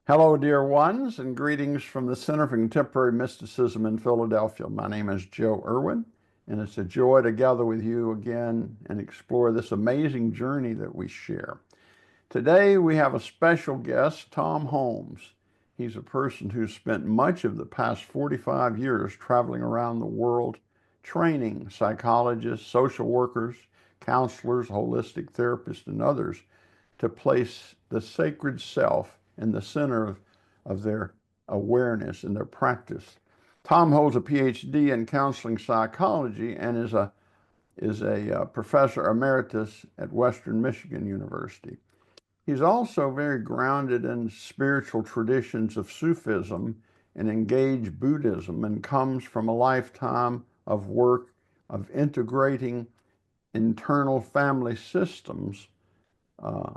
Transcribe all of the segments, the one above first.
Hello, dear ones, and greetings from the Center for Contemporary Mysticism in Philadelphia. My name is Joe Irwin, and it's a joy to gather with you again and explore this amazing journey that we share. Today, we have a special guest, Tom Holmes. He's a person who's spent much of the past 45 years traveling around the world training psychologists, social workers, counselors, holistic therapists, and others to place the sacred self in the center of their awareness and their practice. Tom holds a PhD in counseling psychology and is a professor emeritus at Western Michigan University. He's also very grounded in spiritual traditions of Sufism and engaged Buddhism and comes from a lifetime of work of integrating internal family systems uh,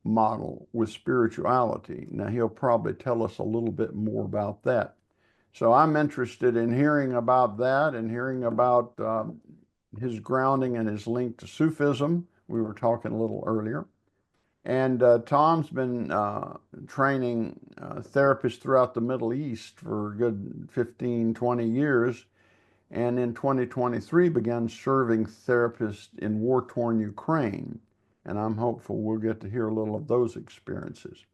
model with spirituality. Now, he'll probably tell us a little bit more about that. So I'm interested in hearing about that and hearing about his grounding and his link to Sufism. We were talking a little earlier. And Tom's been training therapists throughout the Middle East for a good 15, 20 years. And in 2023 began serving therapists in war-torn Ukraine. And I'm hopeful we'll get to hear a little of those experiences.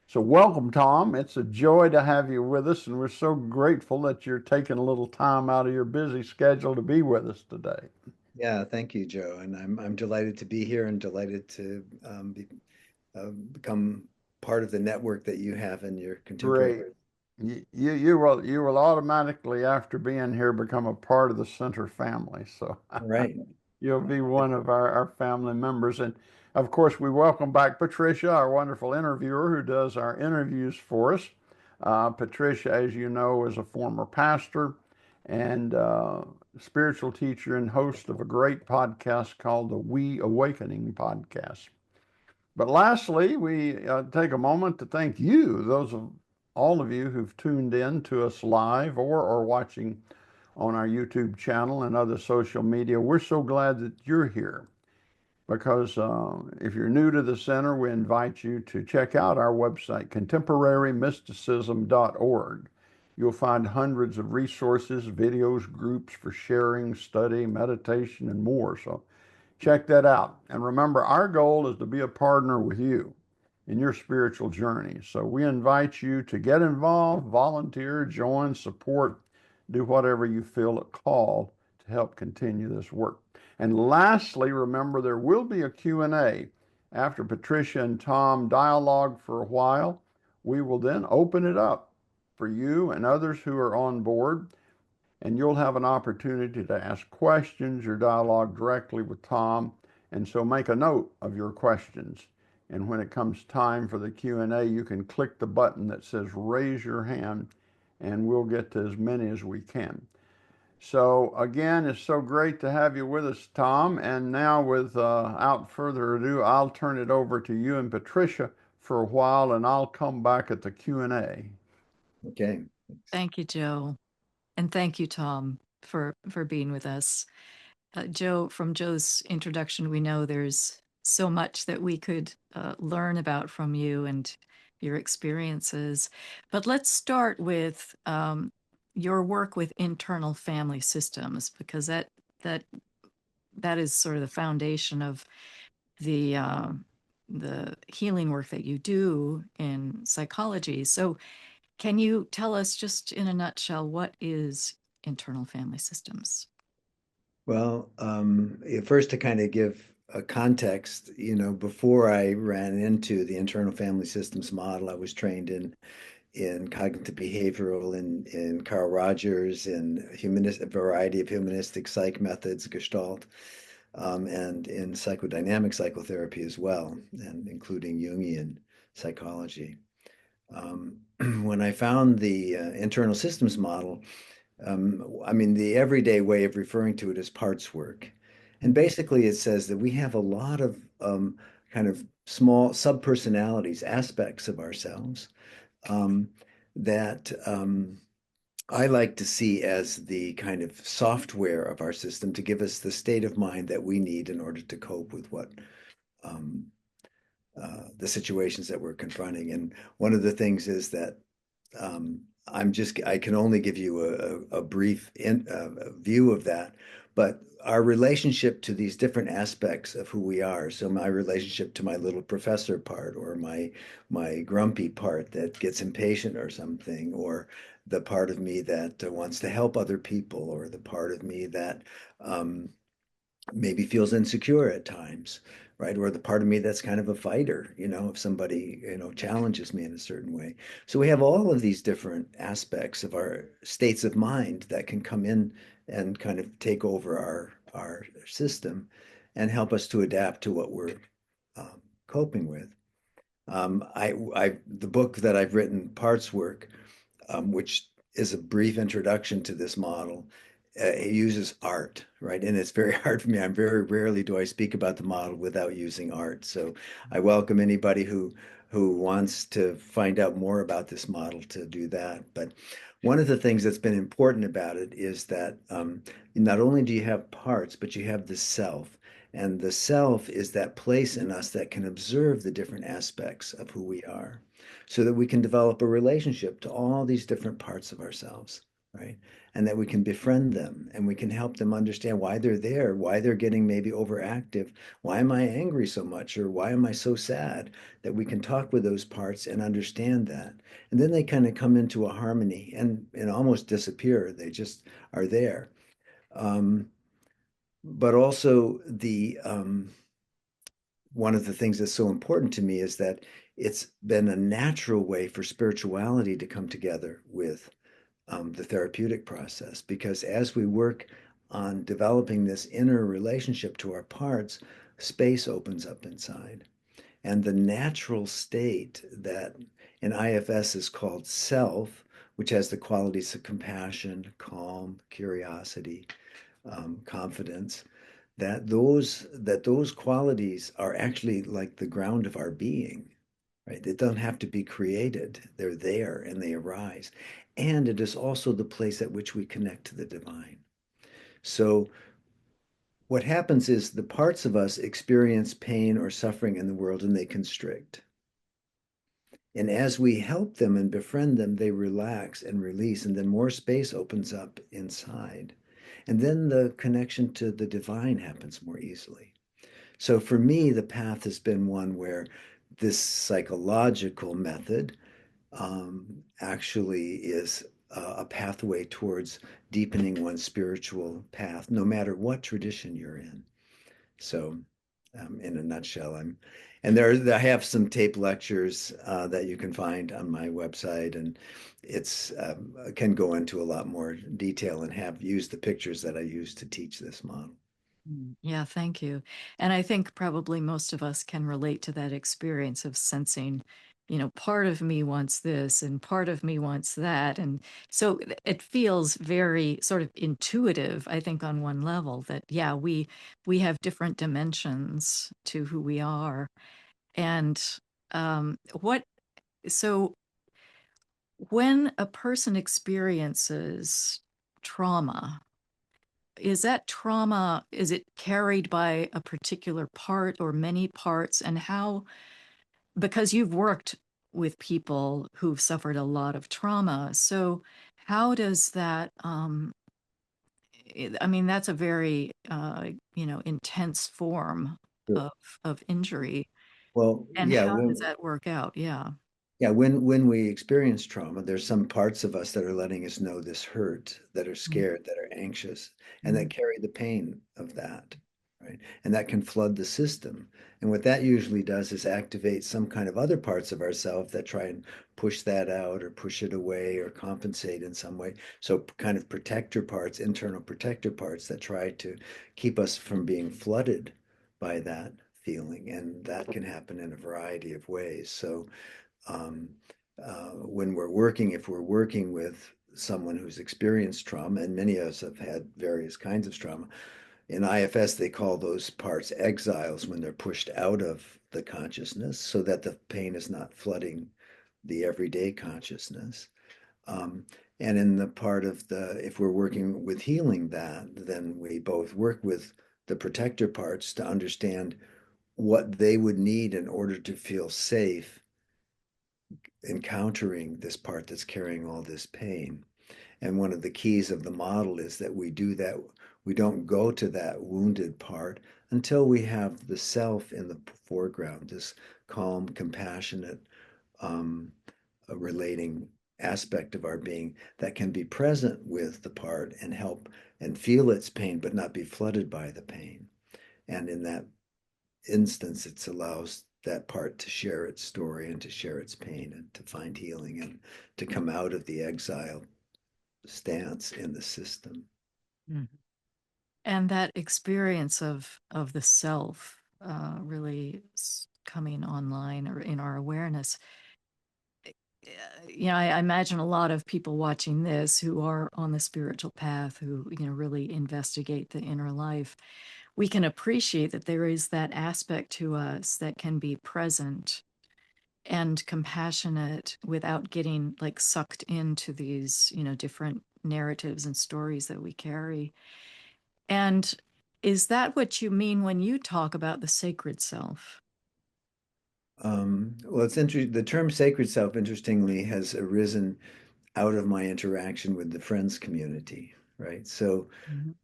So welcome, Tom. It's a joy to have you with us, and we're so grateful that you're taking a little time out of your busy schedule to be with us today. Yeah, thank you, Joe. And I'm delighted to be here and delighted to become part of the network that you have in your contemporary. Great. You will automatically, after being here, become a part of the center family. So Right. you'll be one of our family members. And of course, we welcome back Patricia, our wonderful interviewer who does our interviews for us. Patricia, as you know, is a former pastor and spiritual teacher and host of a great podcast called the We Awakening podcast. But lastly, we take a moment to thank you, those of all of you who've tuned in to us live or are watching on our YouTube channel and other social media. We're so glad that you're here because if you're new to the center, we invite you to check out our website, contemporarymysticism.org. You'll find hundreds of resources, videos, groups for sharing, study, meditation, and more. So check that out. And remember, our goal is to be a partner with you in your spiritual journey. So we invite you to get involved, volunteer, join, support, do whatever you feel it called to help continue this work. And lastly, remember there will be a Q&A after Patricia and Tom dialogue for a while. We will then open it up for you and others who are on board, and you'll have an opportunity to ask questions or dialogue directly with Tom. And so make a note of your questions. And when it comes time for the Q&A, you can click the button that says raise your hand, and we'll get to as many as we can. So again, it's so great to have you with us, Tom. And now, without further ado, I'll turn it over to you and Patricia for a while, and I'll come back at the Q&A. Okay. Thank you, Joe. And thank you, Tom, for being with us. Joe, from Joe's introduction, we know there's so much that we could learn about from you and your experiences. But let's start with your work with internal family systems, because that is sort of the foundation of the healing work that you do in psychology. So can you tell us just in a nutshell, what is internal family systems? Well, first to kind of give a context, before I ran into the internal family systems model, I was trained in cognitive behavioral in Carl Rogers, in a variety of humanistic psych methods, Gestalt, and in psychodynamic psychotherapy as well, and including Jungian psychology. When I found the internal systems model, the everyday way of referring to it is parts work. And basically, it says that we have a lot of kind of small subpersonalities, aspects of ourselves that I like to see as the kind of software of our system to give us the state of mind that we need in order to cope with what the situations that we're confronting. And one of the things is that I can only give you a brief view of that, but our relationship to these different aspects of who we are. So my relationship to my little professor part, or my grumpy part that gets impatient or something, or the part of me that wants to help other people, or the part of me that um, maybe feels insecure at times, right? Or the part of me that's kind of a fighter, if somebody, challenges me in a certain way. So we have all of these different aspects of our states of mind that can come in and kind of take over our system and help us to adapt to what we're coping with. The book that I've written, Parts Work, which is a brief introduction to this model. It uses art, right? And it's very hard for me. I'm very rarely do I speak about the model without using art. So I welcome anybody who wants to find out more about this model to do that. But one of the things that's been important about it is that not only do you have parts, but you have the self. And the self is that place in us that can observe the different aspects of who we are, so that we can develop a relationship to all these different parts of ourselves, right? And that we can befriend them and we can help them understand why they're there, why they're getting maybe overactive, why am I angry so much, or why am I so sad? That we can talk with those parts and understand that. And then they kind of come into a harmony and almost disappear. They just are there. Um, but also the one of the things that's so important to me is that it's been a natural way for spirituality to come together with the therapeutic process. Because as we work on developing this inner relationship to our parts, space opens up inside. And the natural state that in IFS is called self, which has the qualities of compassion, calm, curiosity, confidence, that those qualities are actually like the ground of our being, right? It doesn't have to be created. They're there and they arise. And it is also the place at which we connect to the divine. So what happens is the parts of us experience pain or suffering in the world and they constrict. And as we help them and befriend them, they relax and release, and then more space opens up inside. And then the connection to the divine happens more easily. So for me, the path has been one where this psychological method actually is a pathway towards deepening one's spiritual path, no matter what tradition you're in. So, in a nutshell, and I have some tape lectures that you can find on my website, and it's can go into a lot more detail and have used the pictures that I use to teach this model. Yeah, thank you. And I think probably most of us can relate to that experience of sensing, part of me wants this and part of me wants that. And so it feels very sort of intuitive, I think, on one level that, yeah, we have different dimensions to who we are. And what, so when a person experiences trauma, is that trauma, is it carried by a particular part or many parts? And how, because you've worked with people who've suffered a lot of trauma, so how does that, I mean, that's a very, intense form Sure. of injury. Well, And yeah, how does that work out? Yeah. when we experience trauma, there's some parts of us that are letting us know this hurt, that are Mm, scared, that are anxious, and that mm, carry the pain of that, right? And that can flood the system. And what that usually does is activate some kind of other parts of ourselves that try and push that out or push it away or compensate in some way. So kind of protector parts, internal protector parts that try to keep us from being flooded by that feeling. And that can happen in a variety of ways. So um, when if we're working with someone who's experienced trauma, and many of us have had various kinds of trauma, in IFS, they call those parts exiles when they're pushed out of the consciousness so that the pain is not flooding the everyday consciousness. Um, and in the part of if we're working with healing that, then we both work with the protector parts to understand what they would need in order to feel safe encountering this part that's carrying all this pain. And one of the keys of the model is that we do that. We don't go to that wounded part until we have the self in the foreground, this calm, compassionate, um, relating aspect of our being that can be present with the part and help and feel its pain, but not be flooded by the pain. And in that instance, it allows that part to share its story and to share its pain and to find healing and to come out of the exile stance in the system. Mhm. And that experience of the self really coming online or in our awareness. I imagine a lot of people watching this who are on the spiritual path, who really investigate the inner life. We can appreciate that there is that aspect to us that can be present and compassionate without getting like sucked into these different narratives and stories that we carry. And is that what you mean when you talk about the sacred self? Well, it's interesting. The term sacred self, interestingly, has arisen out of my interaction with the Friends community, right? So Mhm.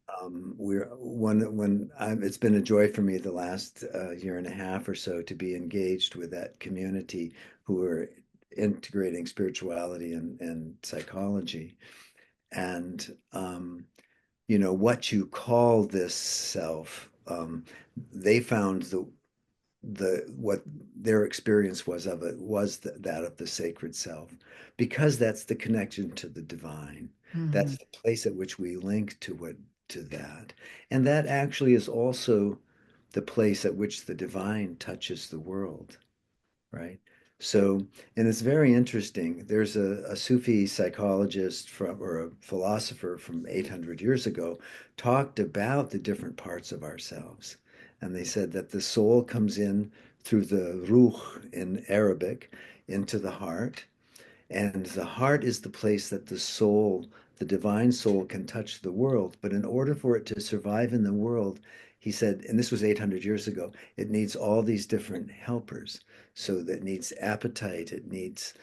we're when it's been a joy for me the last year and a half or so to be engaged with that community who are integrating spirituality and psychology. And what you call this self, they found the what their experience was of it was that of the sacred self, because that's the connection to the divine. Mhm. That's the place at which we link to that, and that actually is also the place at which the divine touches the world, right? So, and it's very interesting. There's a Sufi psychologist from or a philosopher from 800 years ago talked about the different parts of ourselves. And they said that the soul comes in through the ruh in Arabic into the heart, and the heart is the place that the soul, the divine soul, can touch the world. But in order for it to survive in the world, he said, and this was 800 years ago, it needs all these different helpers. So that needs appetite, it needs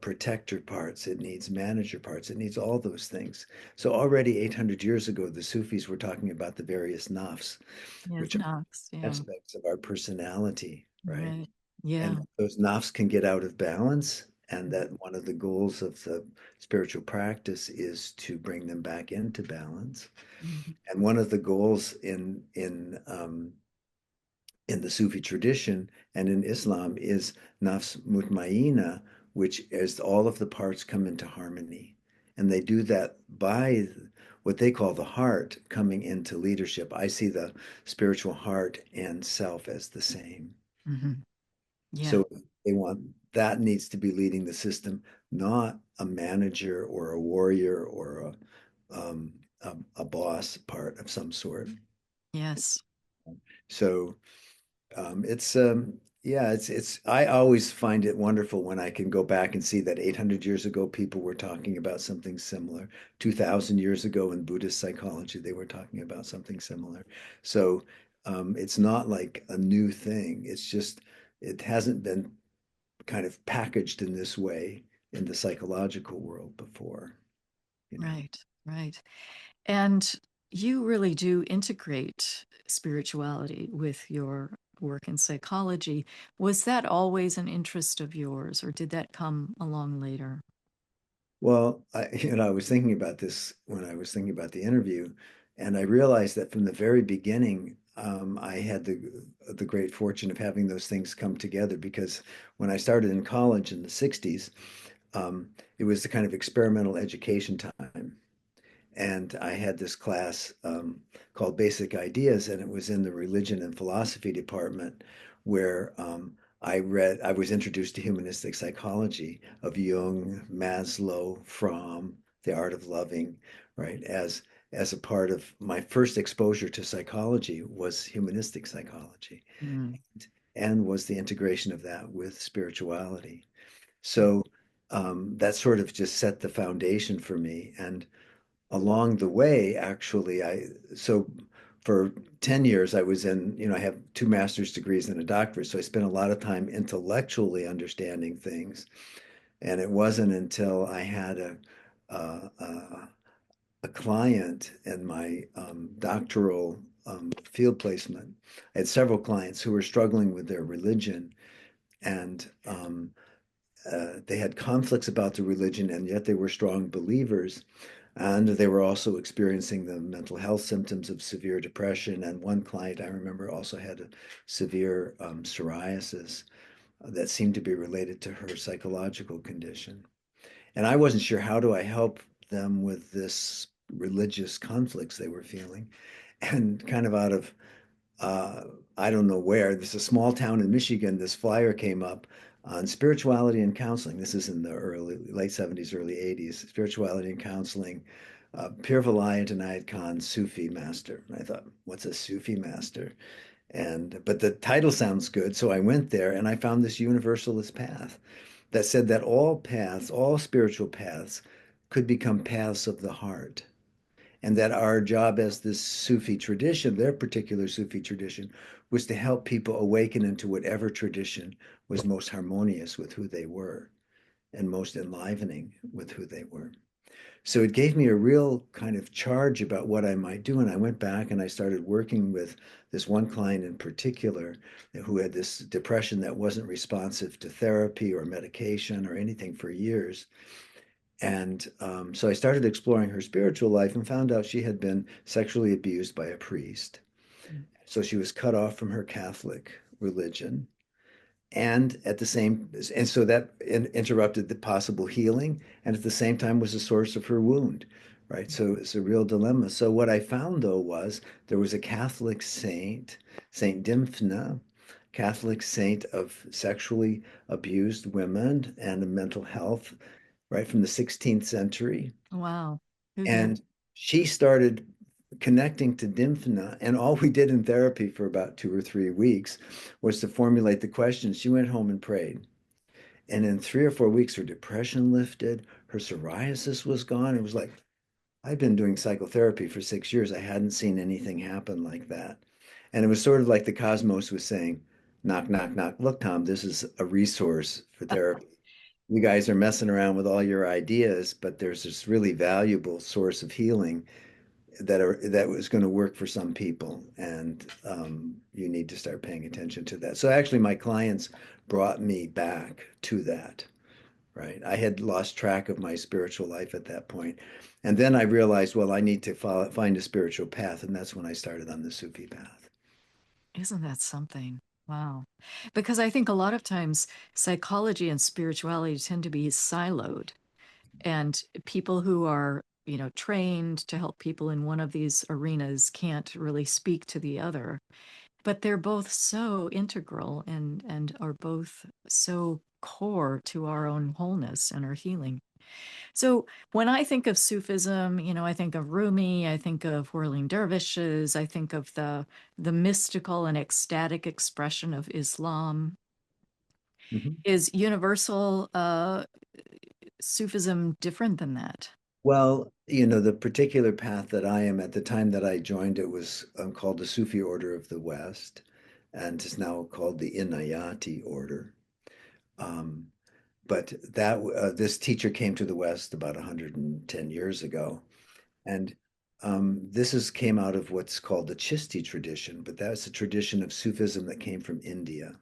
protector parts, it needs manager parts, it needs all those things. So already 800 years ago, the Sufis were talking about the various nafs, Yes, which are Knox. Yeah. aspects of our personality, right? Right. And Yeah. those nafs can get out of balance, and that one of the goals of the spiritual practice is to bring them back into balance. Mhm. And one of the goals in the Sufi tradition and in Islam is nafs mutmaina, which is all of the parts come into harmony. And they do that by what they call the heart coming into leadership. I see the spiritual heart and self as the same. Mhm. Yeah. So they want that needs to be leading the system, not a manager or a warrior or a boss part of some sort. Yes. So it's yeah, it's I always find it wonderful when I can go back and see that 800 years ago people were talking about something similar. 2000 years ago in Buddhist psychology they were talking about something similar. So it's not like a new thing. It's just it hasn't been kind of packaged in this way in the psychological world before, you know. Right. Right. And you really do integrate spirituality with your work in psychology. Was that always an interest of yours, or did that come along later? Well, I was thinking about this when I was thinking about the interview, and I realized that from the very beginning, I had the great fortune of having those things come together because when I started in college in the 60s, it was the kind of experimental education time. And I had this class called Basic Ideas, and it was in the religion and philosophy department where I was introduced to humanistic psychology of Jung, Maslow, Fromm, The Art of Loving, right? As a part of my first exposure to psychology was humanistic psychology Mm. and was the integration of that with spirituality. So that sort of just set the foundation for me. And along the way, actually, so for 10 years, I was in, I have two master's degrees and a doctorate. So I spent a lot of time intellectually understanding things. And it wasn't until I had a, a, a client in my doctoral field placement. I had several clients who were struggling with their religion, and they had conflicts about the religion, and yet they were strong believers. And they were also experiencing the mental health symptoms of severe depression. And one client I remember also had a severe psoriasis that seemed to be related to her psychological condition. And I wasn't sure, how do I help them with this religious conflicts they were feeling? And kind of out of uh, I don't know where, this is a small town in Michigan, this flyer came up on spirituality and counseling. This is in the late 70s, early 80s, spirituality and counseling. Pir Vilayat Inayat Khan, Sufi master. And I thought, what's a Sufi master? But the title sounds good, so I went there and I found this universalist path that said that all paths, all spiritual paths, could become paths of the heart, and that our job as this Sufi tradition, their particular Sufi tradition, was to help people awaken into whatever tradition was most harmonious with who they were and most enlivening with who they were. So it gave me a real kind of charge about what I might do. And I went back and I started working with this one client in particular who had this depression that wasn't responsive to therapy or medication or anything for years. And so I started exploring her spiritual life and found out she had been sexually abused by a priest. So she was cut off from her Catholic religion. And at the same, and so that interrupted the possible healing, and at the same time was the source of her wound, right? So it's a real dilemma. So what I found though was there was a Catholic saint, Saint Dymphna, Catholic saint of sexually abused women and mental health, right, from the 16th century. Wow. Who knew? And she started connecting to Dymphna. And all we did in therapy for about 2 or 3 weeks was to formulate the questions. She went home and prayed. And in 3 or 4 weeks, her depression lifted, her psoriasis was gone. It was like, I've been doing psychotherapy for 6 years. I hadn't seen anything happen like that. And it was sort of like the cosmos was saying, knock, knock, knock. Look, Tom, this is a resource for therapy. You guys are messing around with all your ideas, but there's this really valuable source of healing that was going to work for some people, and you need to start paying attention to that. So actually, my clients brought me back to that. Right, I had lost track of my spiritual life at that point, and then I realized, well, I need to find a spiritual path, and that's when I started on the Sufi path. Isn't that something? Wow. Because I think a lot of times psychology and spirituality tend to be siloed, and people who are, trained to help people in one of these arenas can't really speak to the other. But they're both so integral and are both so core to our own wholeness and our healing. So when I think of Sufism, I think of Rumi, I think of whirling dervishes, I think of the mystical and ecstatic expression of Islam. Mhm. Is universal Sufism different than that? Well, the particular path that I am, at the time that I joined, it was called the Sufi Order of the West, and is now called the Inayati Order. Um, but that this teacher came to the West about 110 years ago, and this came out of what's called the Chishti tradition, but that's a tradition of Sufism that came from India,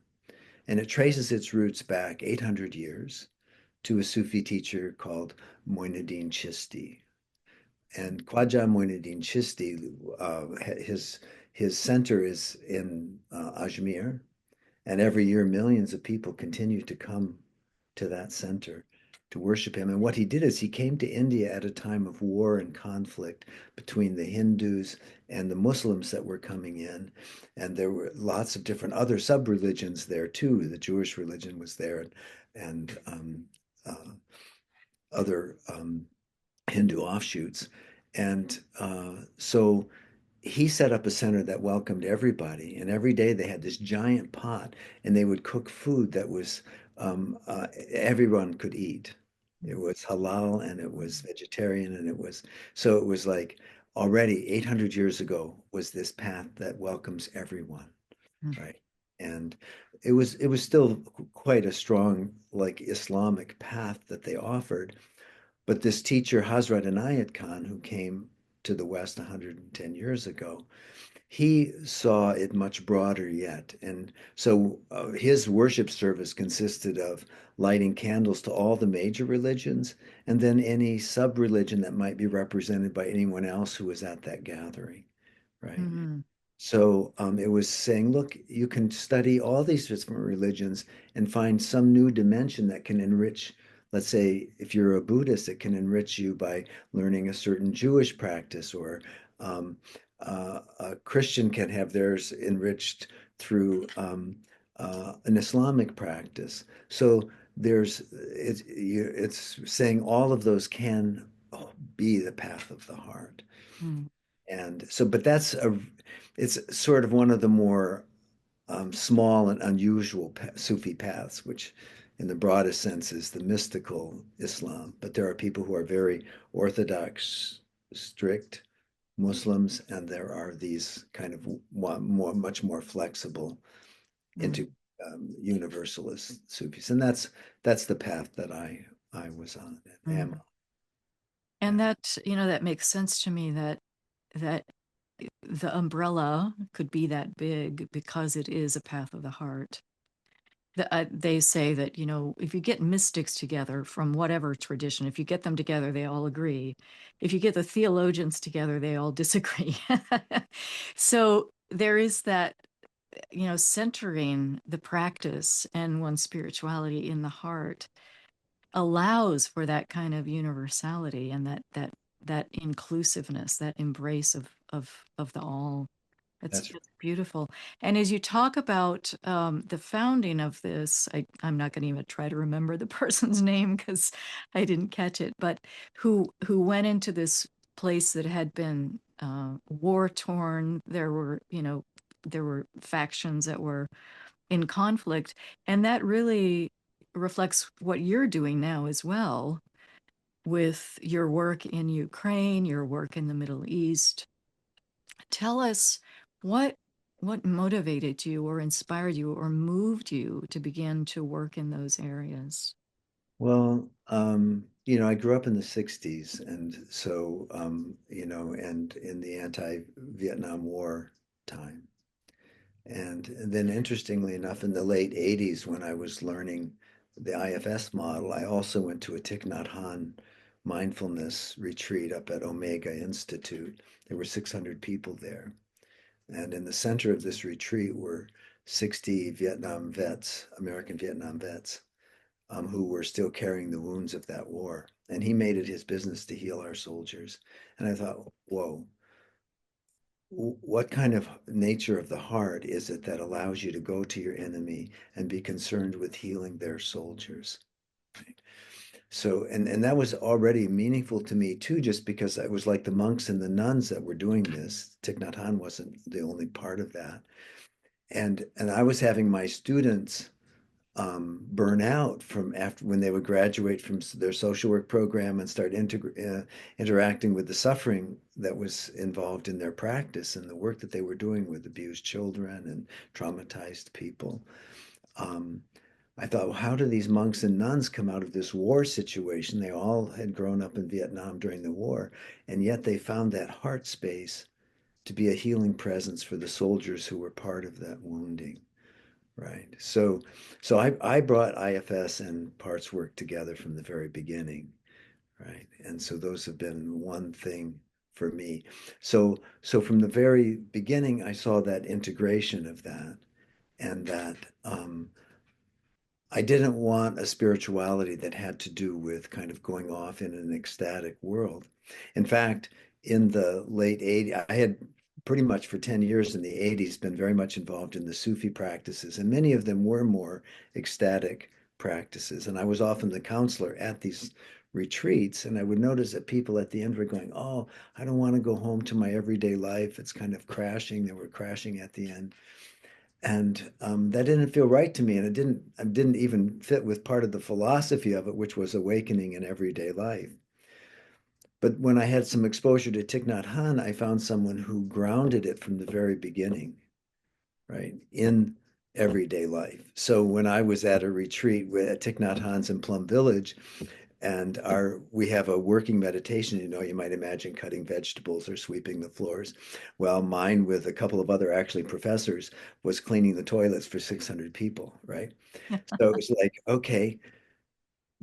and it traces its roots back 800 years to a Sufi teacher called Moinuddin Chishti. And Khwaja Moinuddin Chishti, his center is in Ajmer, and every year millions of people continue to come to that center to worship him. And what he did is he came to India at a time of war and conflict between the Hindus and the Muslims that were coming in. And there were lots of different other sub-religions there too. The Jewish religion was there, and other Hindu offshoots. And so he set up a center that welcomed everybody. And every day they had this giant pot, and they would cook food that was everyone could eat. It was halal and it was vegetarian, and it was like already 800 years ago was this path that welcomes everyone, Mm. right? And it was still quite a strong like Islamic path that they offered. But this teacher, Hazrat Inayat Khan, who came to the West 110 years ago, he saw it much broader yet. And so his worship service consisted of lighting candles to all the major religions and then any sub religion that might be represented by anyone else who was at that gathering, right? Mm-hmm. So it was saying, look, you can study all these different religions and find some new dimension that can enrich. Let's say if you're a Buddhist, it can enrich you by learning a certain Jewish practice, or a Christian can have theirs enriched through an Islamic practice. So it's saying all of those can be the path of the heart. Mm. And so, but it's sort of one of the more small and unusual Sufi paths, which in the broadest sense is the mystical Islam. But there are people who are very orthodox, strict Muslims, and there are these kind of much more flexible Mm. into universalist Sufis. And that's the path that I was on and am Mm. on. And Yeah. that, that makes sense to me, that the umbrella could be that big because it is a path of the heart. They say that, if you get mystics together from whatever tradition, if you get them together, they all agree. If you get the theologians together, they all disagree. So there is that, centering the practice and one's spirituality in the heart allows for that kind of universality and that inclusiveness, that embrace of the all. That's It's beautiful. And as you talk about the founding of this, I'm not going to even try to remember the person's name because I didn't catch it, but who went into this place that had been war torn. There were factions that were in conflict, and that really reflects what you're doing now as well with your work in Ukraine, your work in the Middle East. Tell us what what motivated you or inspired you or moved you to begin to work in those areas. Well, I grew up in the 60s, and so, and in the anti-Vietnam War time. And then, interestingly enough, in the late 80s, when I was learning the IFS model, I also went to a Thich Nhat Hanh mindfulness retreat up at Omega Institute. There were 600 people there. And in the center of this retreat were 60 Vietnam vets, American Vietnam vets, who were still carrying the wounds of that war. And he made it his business to heal our soldiers. And I thought, whoa, what kind of nature of the heart is it that allows you to go to your enemy and be concerned with healing their soldiers? Right? So, and that was already meaningful to me too, just because it was like the monks and the nuns that were doing this. Thich Nhat Hanh wasn't the only part of that. And I was having my students burn out from after when they would graduate from their social work program and start interacting with the suffering that was involved in their practice and the work that they were doing with abused children and traumatized people. Um, I thought, well, how do these monks and nuns come out of this war situation? They all had grown up in Vietnam during the war, and yet they found that heart space to be a healing presence for the soldiers who were part of that wounding. Right. So I brought IFS and parts work together from the very beginning. Right. And so those have been one thing for me. So from the very beginning, I saw that integration of that, and that I didn't want a spirituality that had to do with kind of going off in an ecstatic world. In fact, in the late 80s, I had pretty much for 10 years in the 80s been very much involved in the Sufi practices, and many of them were more ecstatic practices. And I was often the counselor at these retreats, and I would notice that people at the end were going, "Oh, I don't want to go home to my everyday life. It's kind of crashing." They were crashing at the end, and that didn't feel right to me, and it didn't even fit with part of the philosophy of it, which was awakening in everyday life. But when I had some exposure to Thich Nhat Hanh, I found someone who grounded it from the very beginning, right, in everyday life. So when I was at a retreat with Thich Nhat Hanh's in Plum Village, and we have a working meditation, you might imagine cutting vegetables or sweeping the floors. Well, mine with a couple of other actually professors was cleaning the toilets for 600 people, right? So it was like, okay,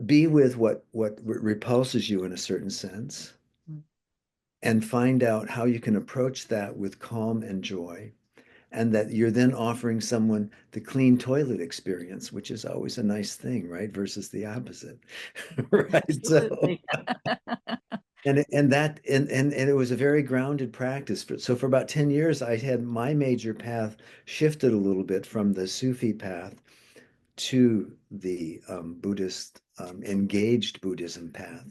be with what repulses you in a certain sense and find out how you can approach that with calm and joy, and that you're then offering someone the clean toilet experience, which is always a nice thing, right? Versus the opposite, right? So, Absolutely. and it was a very grounded practice. So for about 10 years, I had my major path shifted a little bit from the Sufi path to the Buddhist engaged Buddhism path.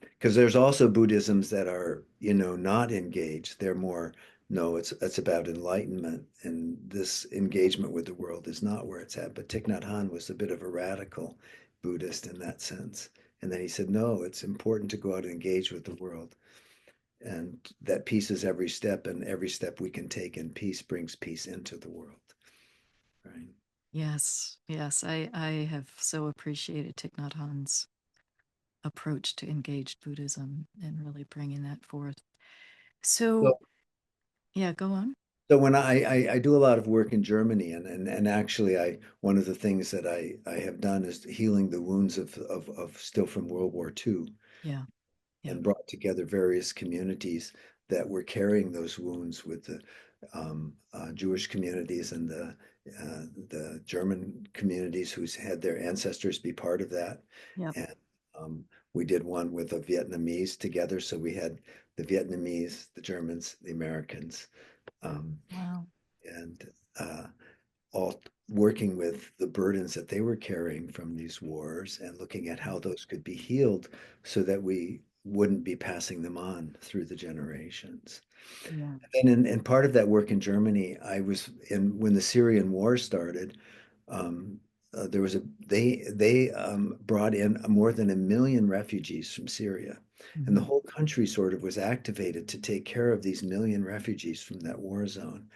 Because there's also Buddhisms that are, not engaged. They're more, no, it's about enlightenment, and this engagement with the world is not where it's at. But Thich Nhat Hanh was a bit of a radical Buddhist in that sense. And then he said, no, it's important to go out and engage with the world. And that peace is every step, and every step we can take in peace brings peace into the world. Right. Yes, yes, I have so appreciated Thich Nhat Hanh's approach to engaged Buddhism and really bringing that forth. So, So, yeah, go on. so when I do a lot of work in Germany, and actually one of the things that I have done is healing the wounds of still from World War II, Yeah, yeah, and brought together various communities that were carrying those wounds with the Jewish communities and the German communities who's had their ancestors be part of that. yep. And we did one with the Vietnamese together. So we had the Vietnamese, the Germans, the Americans, um, Wow. and all working with the burdens that they were carrying from these wars and looking at how those could be healed so that we wouldn't be passing them on through the generations. Yeah. And in part of that work in Germany, I was in when the Syrian war started. Um, there was they brought in more than 1 million refugees from Syria, and the Mhm. whole country sort of was activated to take care of these 1 million refugees from that war zone.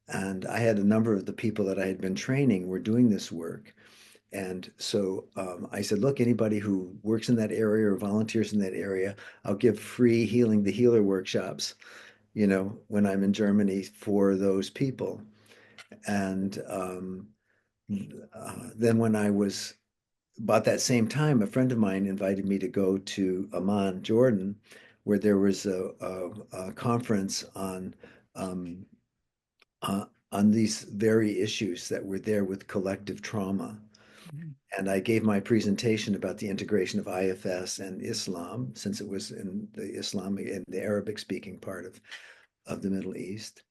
And I had a number of the people that I had been training were doing this work. And so I said, look, anybody who works in that area or volunteers in that area, I'll give free healing the healer workshops, when I'm in Germany for those people. And then when I was about that same time, a friend of mine invited me to go to Amman, Jordan, where there was a conference um, on these very issues that were there with collective trauma. Mhm. And I gave my presentation about the integration of IFS and Islam, since it was in the Islamic and the Arabic speaking part of the Middle East.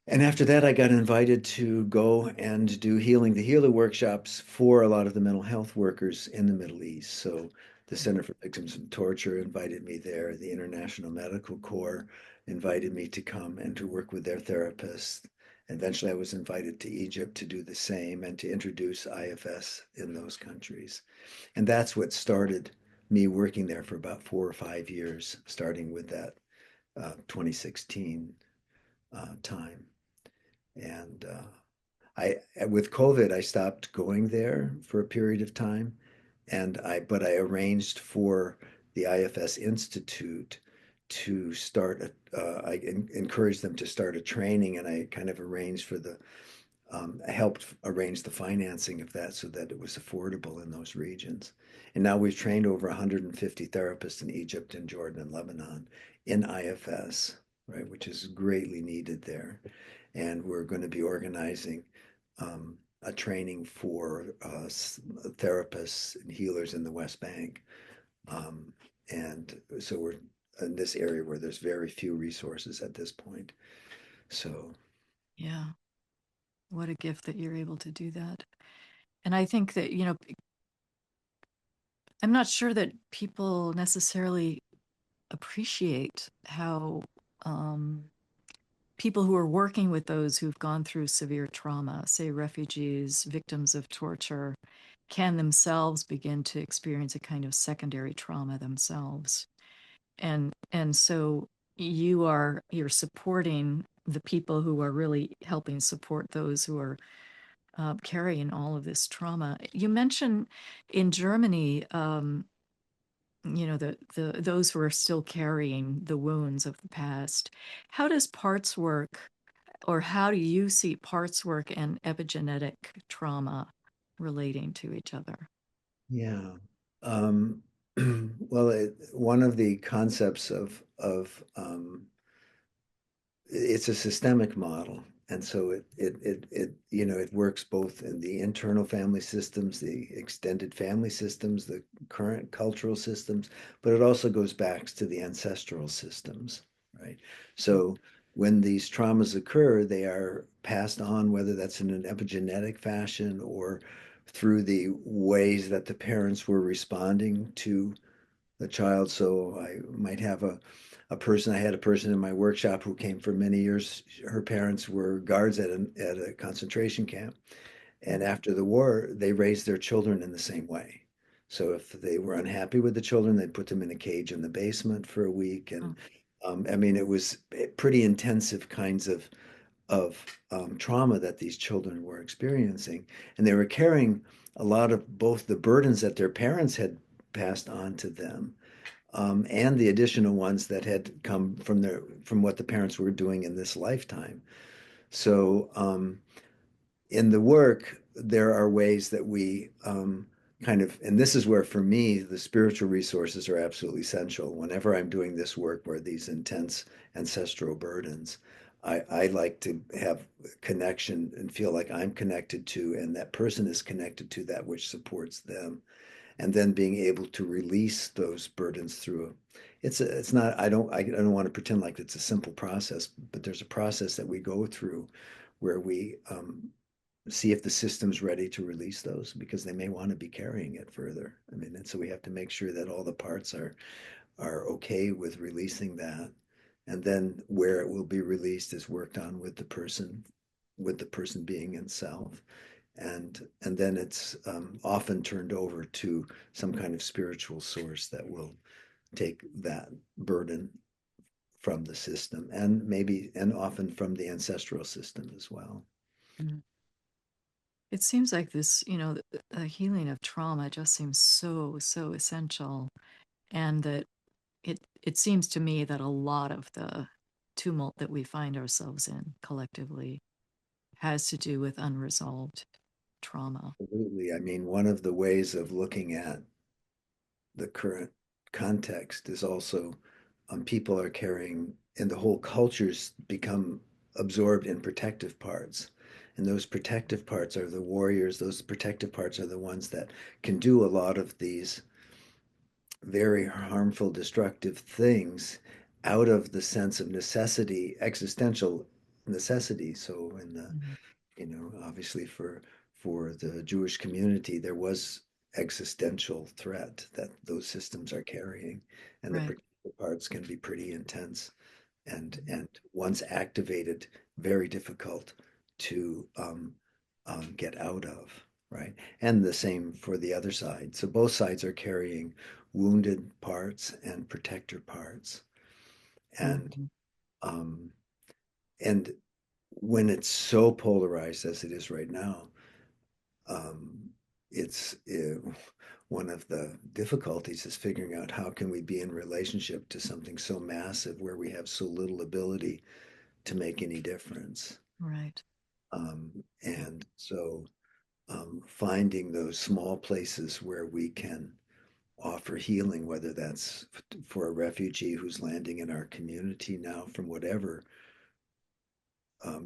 And after that, I got invited to go and do Healing the Healer workshops for a lot of the mental health workers in the Middle East. So the Center for Victims of Torture invited me there. The International Medical Corps invited me to come and to work with their therapists. Eventually, I was invited to Egypt to do the same and to introduce IFS in those countries. And that's what started me working there for about 4 or 5 years, starting with that 2016 time. And I, with COVID, I stopped going there for a period of time, but I arranged for the IFS Institute to start. Encouraged them to start a training, and I kind of arranged for I helped arrange the financing of that so that it was affordable in those regions. And now we've trained over 150 therapists in Egypt and Jordan and Lebanon in IFS, right, which is greatly needed there. And we're going to be organizing a training for therapists and healers in the West Bank. Um, and so we're in this area where there's very few resources at this point. So, Yeah. What a gift that you're able to do that. And I think that, I'm not sure that people necessarily appreciate how um, people who are working with those who've gone through severe trauma, say refugees, victims of torture, can themselves begin to experience a kind of secondary trauma themselves. And so you're supporting the people who are really helping support those who are carrying all of this trauma. You mentioned in Germany, those who are still carrying the wounds of the past. How does parts work, or how do you see parts work and epigenetic trauma relating to each other? Yeah. Um, well, one of the concepts of it's a systemic model, and so it works both in the internal family systems, the extended family systems, the current cultural systems, but it also goes back to the ancestral systems, right? So when these traumas occur, they are passed on, whether that's in an epigenetic fashion or through the ways that the parents were responding to the child. So I might have a person, I had a person in my workshop who came for many years. Her parents were guards at a concentration camp. And after the war, they raised their children in the same way. So if they were unhappy with the children, they'd put them in a cage in the basement for a week. And Oh, I mean, it was pretty intensive kinds of trauma that these children were experiencing. And they were carrying a lot of both the burdens that their parents had passed on to them, and the additional ones that had come from what the parents were doing in this lifetime. So in the work, there are ways that we and this is where for me the spiritual resources are absolutely essential. Whenever I'm doing this work where these intense ancestral burdens, I like to have connection and feel like I'm connected to, and that person is connected to that which supports them, and then being able to release those burdens through it's not I don't want to pretend like it's a simple process, but there's a process that we go through where we see if the system's ready to release those, because they may want to be carrying it further. I mean, and so we have to make sure that all the parts are okay with releasing that, and then where it will be released is worked on with the person being in self, and then it's often turned over to some kind of spiritual source that will take that burden from the system, and often from the ancestral system as well. mm. It seems like this, the healing of trauma just seems so, so essential. And that it seems to me that a lot of the tumult that we find ourselves in collectively has to do with unresolved trauma. Absolutely. I mean, one of the ways of looking at the current context is also people are carrying, and the whole culture's become absorbed in protective parts. And those protective parts are the warriors. Those protective parts are the ones that can do a lot of these very harmful, destructive things out of the sense of necessity, existential necessity. So in the, Mhm. obviously for the Jewish community, there was existential threat that those systems are carrying, and the Right. protective parts can be pretty intense, and once activated, very difficult to get out of, right? And the same for the other side. So both sides are carrying wounded parts and protector parts, and Mhm. um, and when it's so polarized as it is right now, um, it's one of the difficulties is figuring out how can we be in relationship to something so massive where we have so little ability to make any difference. Right. And so finding those small places where we can offer healing, whether that's for a refugee who's landing in our community now from whatever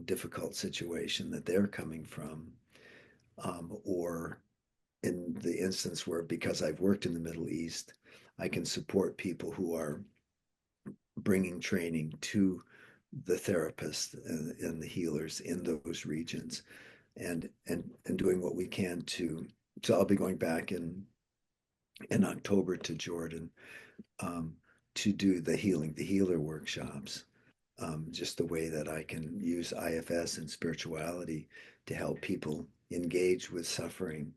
difficult situation that they're coming from, or in the instance where, because I've worked in the Middle East, I can support people who are bringing training to the therapists and the healers in those regions, and doing what we can to. So I'll be going back in October to Jordan, um, to do the healer workshops. Just the way that I can use IFS and spirituality to help people engage with suffering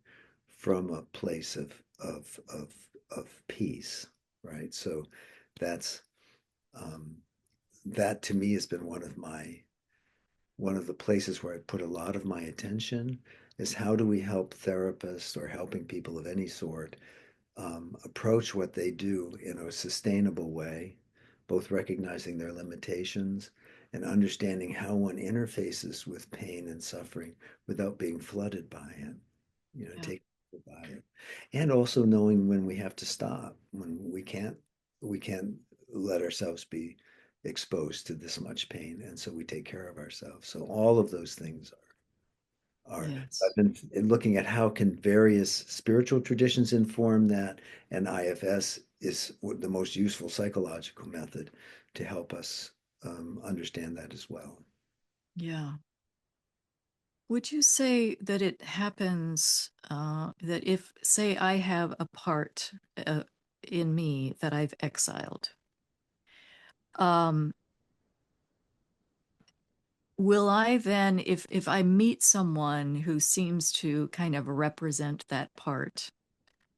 from a place of peace, right? So that's that to me has been one of the places where I put a lot of my attention is how do we help therapists or helping people of any sort approach what they do in a sustainable way, both recognizing their limitations and understanding how one interfaces with pain and suffering without being flooded by it, Yeah. taken by it, and also knowing when we have to stop, when we can't let ourselves be exposed to this much pain, and so we take care of ourselves. So all of those things are. I've Yes. been looking at how can various spiritual traditions inform that, and IFS is the most useful psychological method to help us understand that as well. Yeah. Would you say that it happens that if, say, I have a part in me that I've exiled, um, will I then, if I meet someone who seems to kind of represent that part,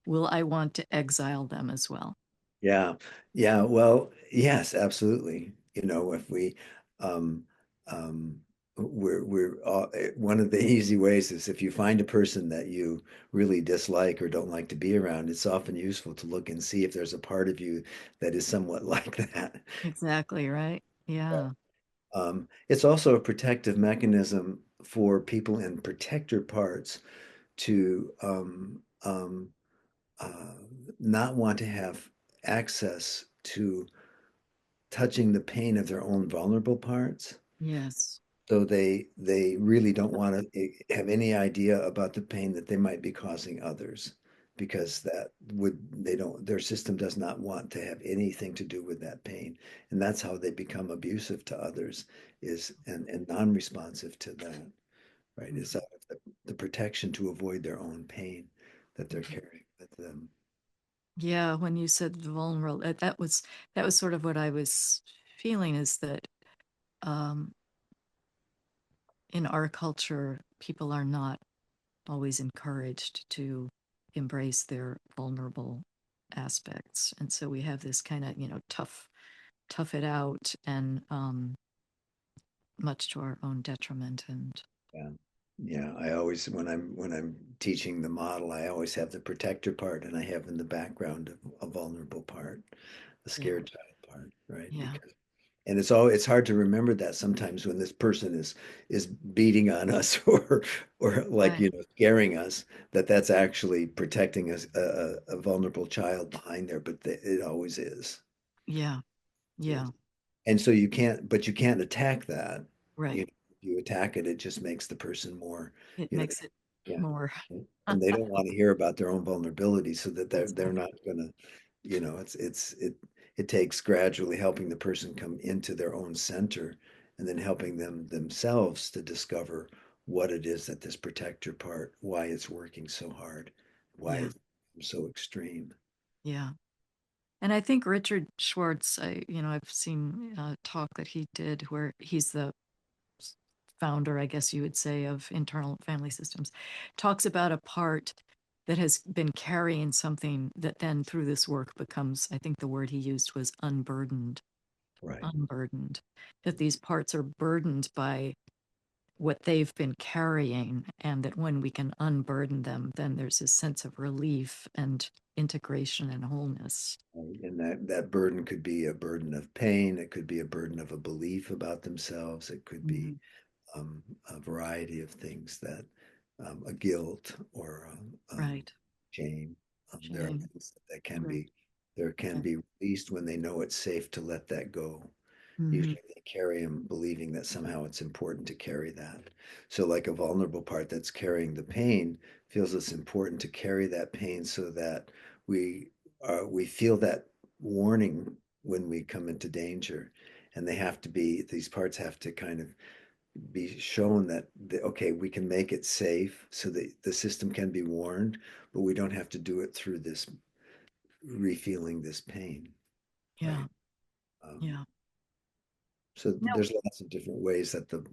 will I want to exile them as well? Yeah, yeah. Well, yes, absolutely. If we, um, um, one of the easy ways is if you find a person that you really dislike or don't like to be around, it's often useful to look and see if there's a part of you that is somewhat like that. Exactly, right? Yeah. It's also a protective mechanism for people in protector parts to uh, not want to have access to touching the pain of their own vulnerable parts. Yes. So they really don't want to have any idea about the pain that they might be causing others because that would they don't their system does not want to have anything to do with that pain. And that's how they become abusive to others is and non-responsive to that, right? It's out of the protection to avoid their own pain that they're Mhm. carrying with them. Yeah, when you said vulnerable, that was sort of what I was feeling is that um, in our culture, people are not always encouraged to embrace their vulnerable aspects, and so we have this kind of tough it out, and much to our own detriment. And Yeah. Yeah, I always when I'm teaching the model, I always have the protector part and I have in the background a vulnerable part, the yeah, scared child part, right? yeah, Because and it's hard to remember that sometimes when this person is beating on us or like right, scaring us that that's actually protecting us a vulnerable child behind there, but it always is. yeah, Yes. yeah, And so you can't attack that. right. If you attack it, it just makes the person more, It you know, makes it yeah. more. And they don't want to hear about their own vulnerability so that they're Exactly. not gonna, it takes gradually helping the person come into their own center and then helping them themselves to discover what it is that this protector part, why it's working so hard, why Yeah, it's so extreme. yeah. And I think Richard Schwartz, I've seen a talk that he did where he's the founder, I guess you would say, of internal family systems, talks about a part that has been carrying something that then through this work becomes, I think the word he used was unburdened, Right. unburdened, that these parts are burdened by what they've been carrying, and that when we can unburden them, then there's a sense of relief and integration and wholeness. Right. And that burden could be a burden of pain. It could be a burden of a belief about themselves. It could be Mhm. a variety of things that a guilt or Right. shame. There are Shame. things that Right. there can Right. be released when they know it's safe to let that go. Mhm. Usually they carry them believing that somehow it's important to carry that. So like a vulnerable part that's carrying the pain feels it's important to carry that pain so that we feel that warning when we come into danger. And these parts have to kind of be shown that okay, we can make it safe so that the system can be warned, but we don't have to do it through this refeeling this pain, Yeah. right? Um, Yeah. so No. there's lots of different ways that the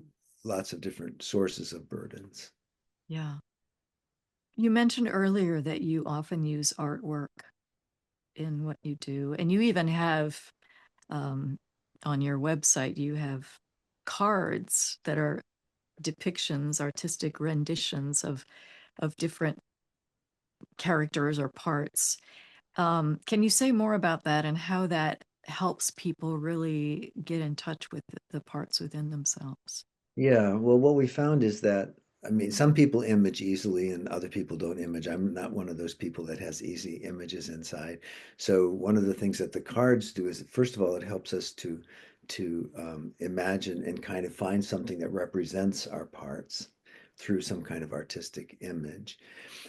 lots of different sources of burdens. Yeah. You mentioned earlier that you often use artwork in what you do, and you even have um, on your website, you have cards that are depictions, artistic renditions of different characters or parts. Can you say more about that and how that helps people really get in touch with the parts within themselves? Yeah, well, what we found is that, I mean, some people image easily and other people don't image. I'm not one of those people that has easy images inside. So one of the things that the cards do is, first of all, it helps us to imagine and kind of find something that represents our parts through some kind of artistic image.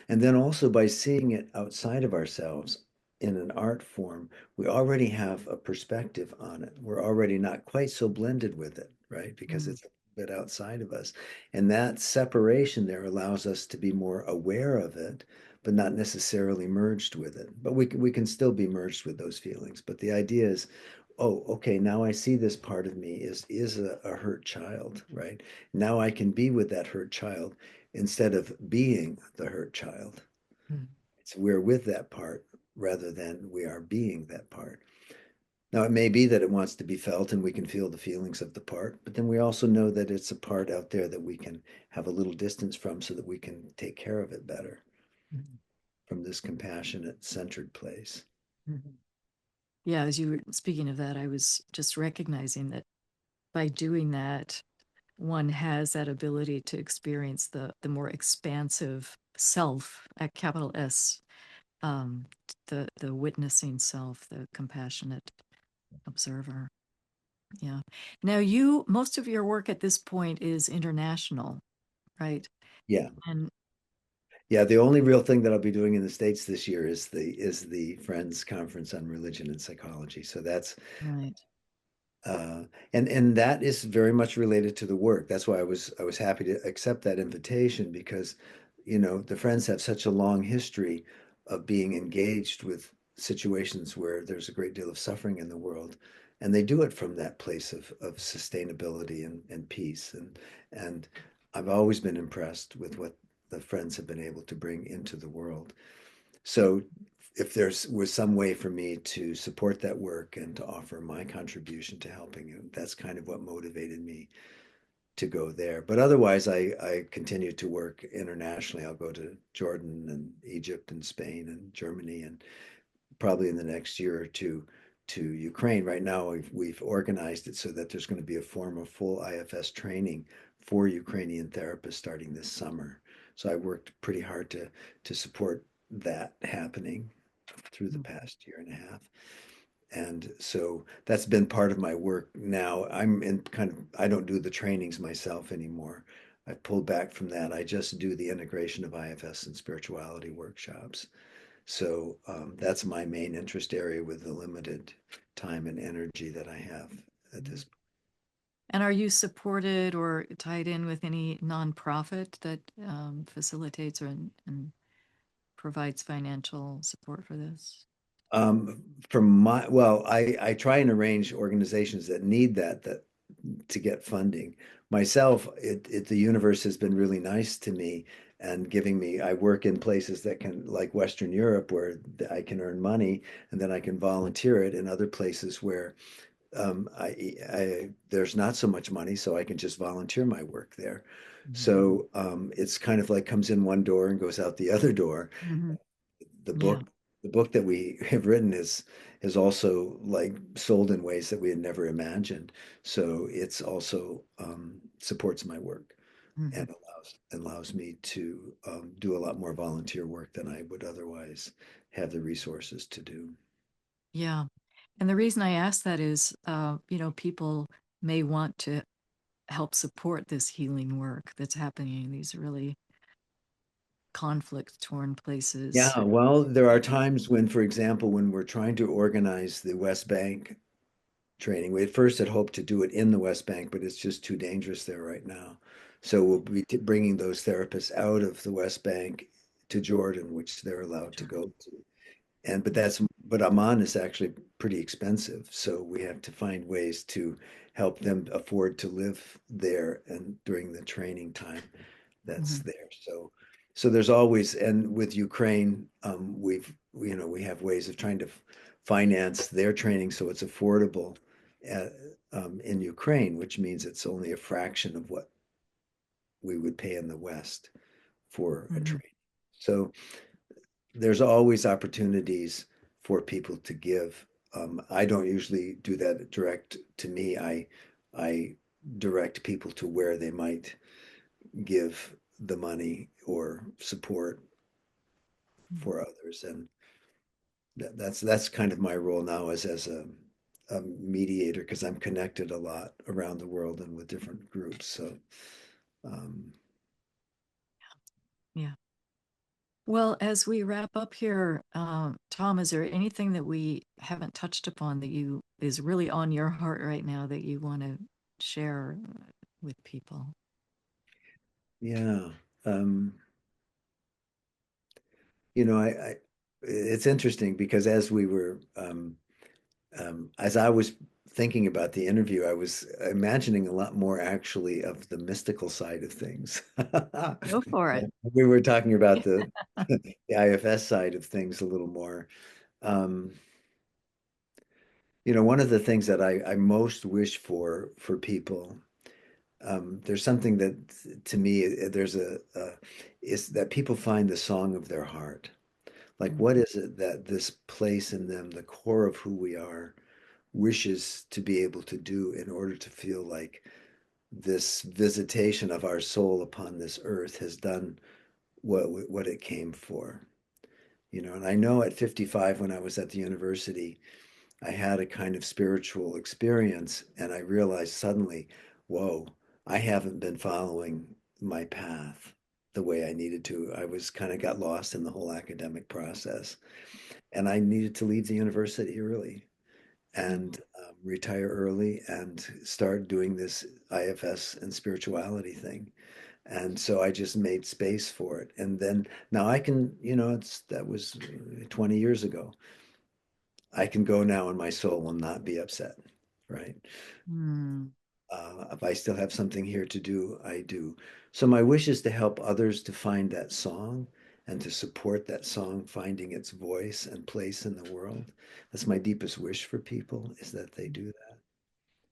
And then also by seeing it outside of ourselves in an art form, we already have a perspective on it. We're already not quite so blended with it, right? Because Mm, it's a bit outside of us. And that separation there allows us to be more aware of it, but not necessarily merged with it. But we can still be merged with those feelings. But the idea is, oh, okay, now I see this part of me is a hurt child, right? Now I can be with that hurt child instead of being the hurt child. mm, So we're with that part rather than we are being that part. Now, it may be that it wants to be felt and we can feel the feelings of the part, but then we also know that it's a part out there that we can have a little distance from so that we can take care of it better mm, from this compassionate, centered place. mhm. Yeah, as you were speaking of that, I was just recognizing that by doing that, one has that ability to experience the more expansive self, at capital S, um, the witnessing self, the compassionate observer. Yeah. Now most of your work at this point is international, right? Yeah. And Yeah, the only real thing that I'll be doing in the States this year is the Friends Conference on Religion and Psychology. So that's right. Uh, and that is very much related to the work. That's why I was happy to accept that invitation because, the Friends have such a long history of being engaged with situations where there's a great deal of suffering in the world, and they do it from that place of sustainability and peace. And I've always been impressed with what the Friends have been able to bring into the world. So if there's was some way for me to support that work and to offer my contribution to helping it, that's kind of what motivated me to go there. But otherwise, I continue to work internationally. I'll go to Jordan and Egypt and Spain and Germany and probably in the next year or two to Ukraine. Right now, we've organized it so that there's going to be a form of full IFS training for Ukrainian therapists starting this summer. So I worked pretty hard to support that happening through the Mm, past year and a half. And so that's been part of my work now. I'm in kind of, I don't do the trainings myself anymore. I've pulled back from that. I just do the integration of IFS and spirituality workshops. So that's my main interest area with the limited time and energy that I have at mm. this. And are you supported or tied in with any nonprofit that facilitates and provides financial support for this? From my, well, I try and arrange organizations that need that to get funding. Myself, the universe has been really nice to me and giving me, I work in places that can, like Western Europe, where I can earn money and then I can volunteer it, and other places where there's not so much money, so I can just volunteer my work there. Mhm. So it's kind of like comes in one door and goes out the other door. Mhm. The Yeah. book that we have written is also like sold in ways that we had never imagined. So it's also supports my work Mhm. and allows me to do a lot more volunteer work than I would otherwise have the resources to do. Yeah. And the reason I ask that is, people may want to help support this healing work that's happening in these really conflict torn places. Yeah, well, there are times when, for example, when we're trying to organize the West Bank training, we at first had hoped to do it in the West Bank, but it's just too dangerous there right now. So we'll be bringing those therapists out of the West Bank to Jordan, which they're allowed to Sure. go to. But Amman is actually pretty expensive, so we have to find ways to help them afford to live there and during the training time that's Mhm. there. So there's always, and with Ukraine, we have ways of trying to finance their training so it's affordable uh, in Ukraine, which means it's only a fraction of what we would pay in the West for a Mhm. training. So there's always opportunities for people to give. I don't usually do that direct to me. I direct people to where they might give the money or support Mhm. for others, and that's kind of my role now as a mediator because I'm connected a lot around the world and with different groups. So um, Yeah. Well, as we wrap up here, Tom, is there anything that we haven't touched upon that you is really on your heart right now that you want to share with people? yeah, um, I it's interesting because as I was thinking about the interview, I was imagining a lot more actually of the mystical side of things. Go for it. We were talking about the IFS side of things a little more. Um, one of the things that I most wish for people, there's something that to me is that people find the song of their heart. Like, Mm, what is it that this place in them, the core of who we are, wishes to be able to do in order to feel like this visitation of our soul upon this earth has done what it came for. And I know at 55 when I was at the university, I had a kind of spiritual experience and I realized suddenly, whoa, I haven't been following my path the way I needed to. I was kind of got lost in the whole academic process and I needed to leave the university early mhm, and retire early and start doing this IFS and spirituality thing. And so I just made space for it. And then now I can, that was 20 years ago. I can go now and my soul will not be upset, right? mm, If I still have something here to do, I do. So my wish is to help others to find that song and to support that song finding its voice and place in the world. That's my deepest wish for people is that they do that.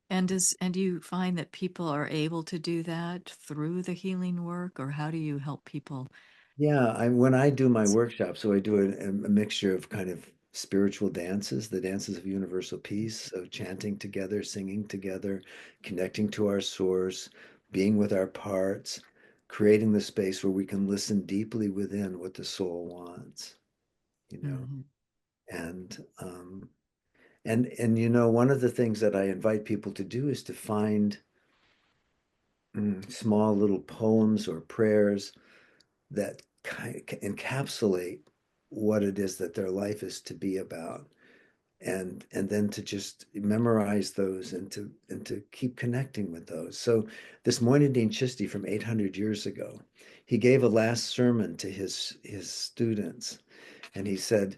and do you find that people are able to do that through the healing work, or how do you help people? Yeah, when I do my workshop, so I do a mixture of kind of spiritual dances, the dances of universal peace, so chanting together, singing together, connecting to our source, being with our parts, creating the space where we can listen deeply within what the soul wants, you know. Mhm, And one of the things that I invite people to do is to find small little poems or prayers that encapsulate what it is that their life is to be about and then to just memorize those and to keep connecting with those. So this Moinudin Chisti from 800 years ago, he gave a last sermon to his students and he said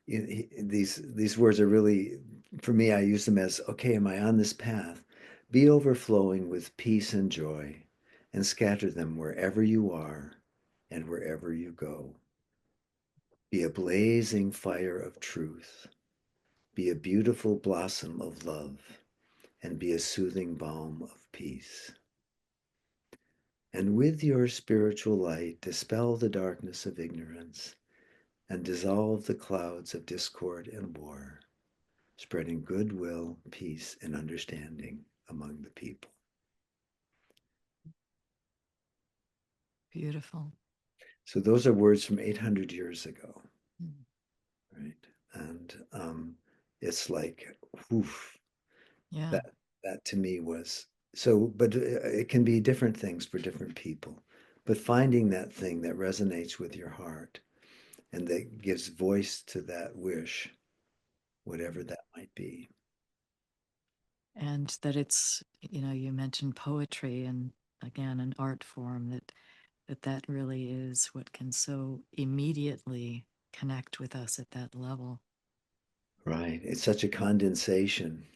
these words are really, for me, I use them as, okay, am I on this path? Be overflowing with peace and joy and scatter them wherever you are and wherever you go. Be a blazing fire of truth. Be a beautiful blossom of love and be a soothing balm of peace. And with your spiritual light, dispel the darkness of ignorance and dissolve the clouds of discord and war, spreading goodwill, peace, and understanding among the people. beautiful. So those are words from 800 years ago, Mm, right? And it's like, woof, yeah. that that to me was so. But it can be different things for different people. But finding that thing that resonates with your heart and that gives voice to that wish, whatever that might be. And that it's, you mentioned poetry, and again, an art form that really is what can so immediately connect with us at that level. Right. It's such a condensation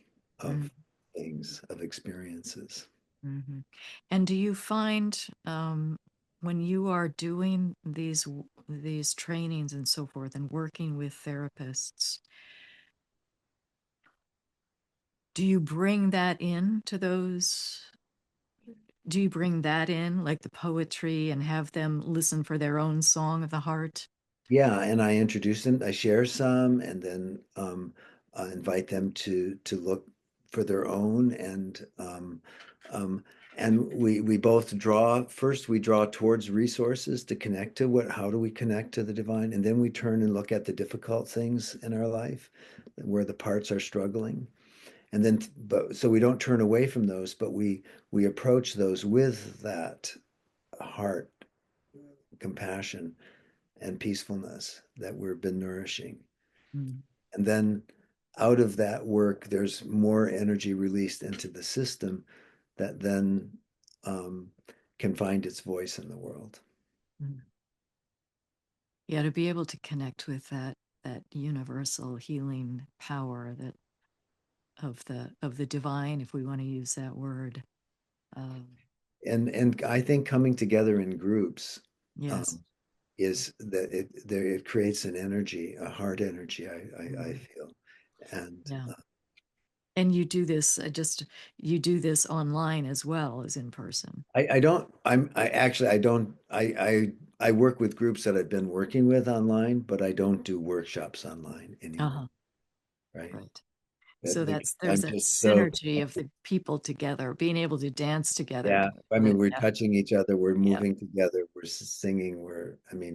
Mm, of things, of experiences. mhm. And do you find, when you are doing these trainings and so forth and working with therapists, Do you bring that in to those? Do you bring that in, like the poetry, and have them listen for their own song of the heart? Yeah, and I introduce them, I share some, and then invite them to look for their own, um, and we both draw. First, we draw towards resources to connect to how do we connect to the divine, and then we turn and look at the difficult things in our life, where the parts are struggling, and then but so we don't turn away from those, but we approach those with that heart, compassion and peacefulness that we've been nourishing. Mm. And then out of that work, there's more energy released into the system that then um, can find its voice in the world. Mm. Yeah, to be able to connect with that universal healing power that of the divine, if we want to use that word. Um, And I think coming together in groups yes. um, is that it creates an energy, a heart energy. I Mm. feel, and Yeah. And you do this you do this online as well as in person. I don't. I actually I don't. I work with groups that I've been working with online, but I don't do workshops online anymore. Uh-huh. Right. Right. So there's I'm that just so synergy of the people together, being able to dance together. yeah. I mean, we're Yeah. touching each other, we're Yeah. moving together, we're singing. I mean,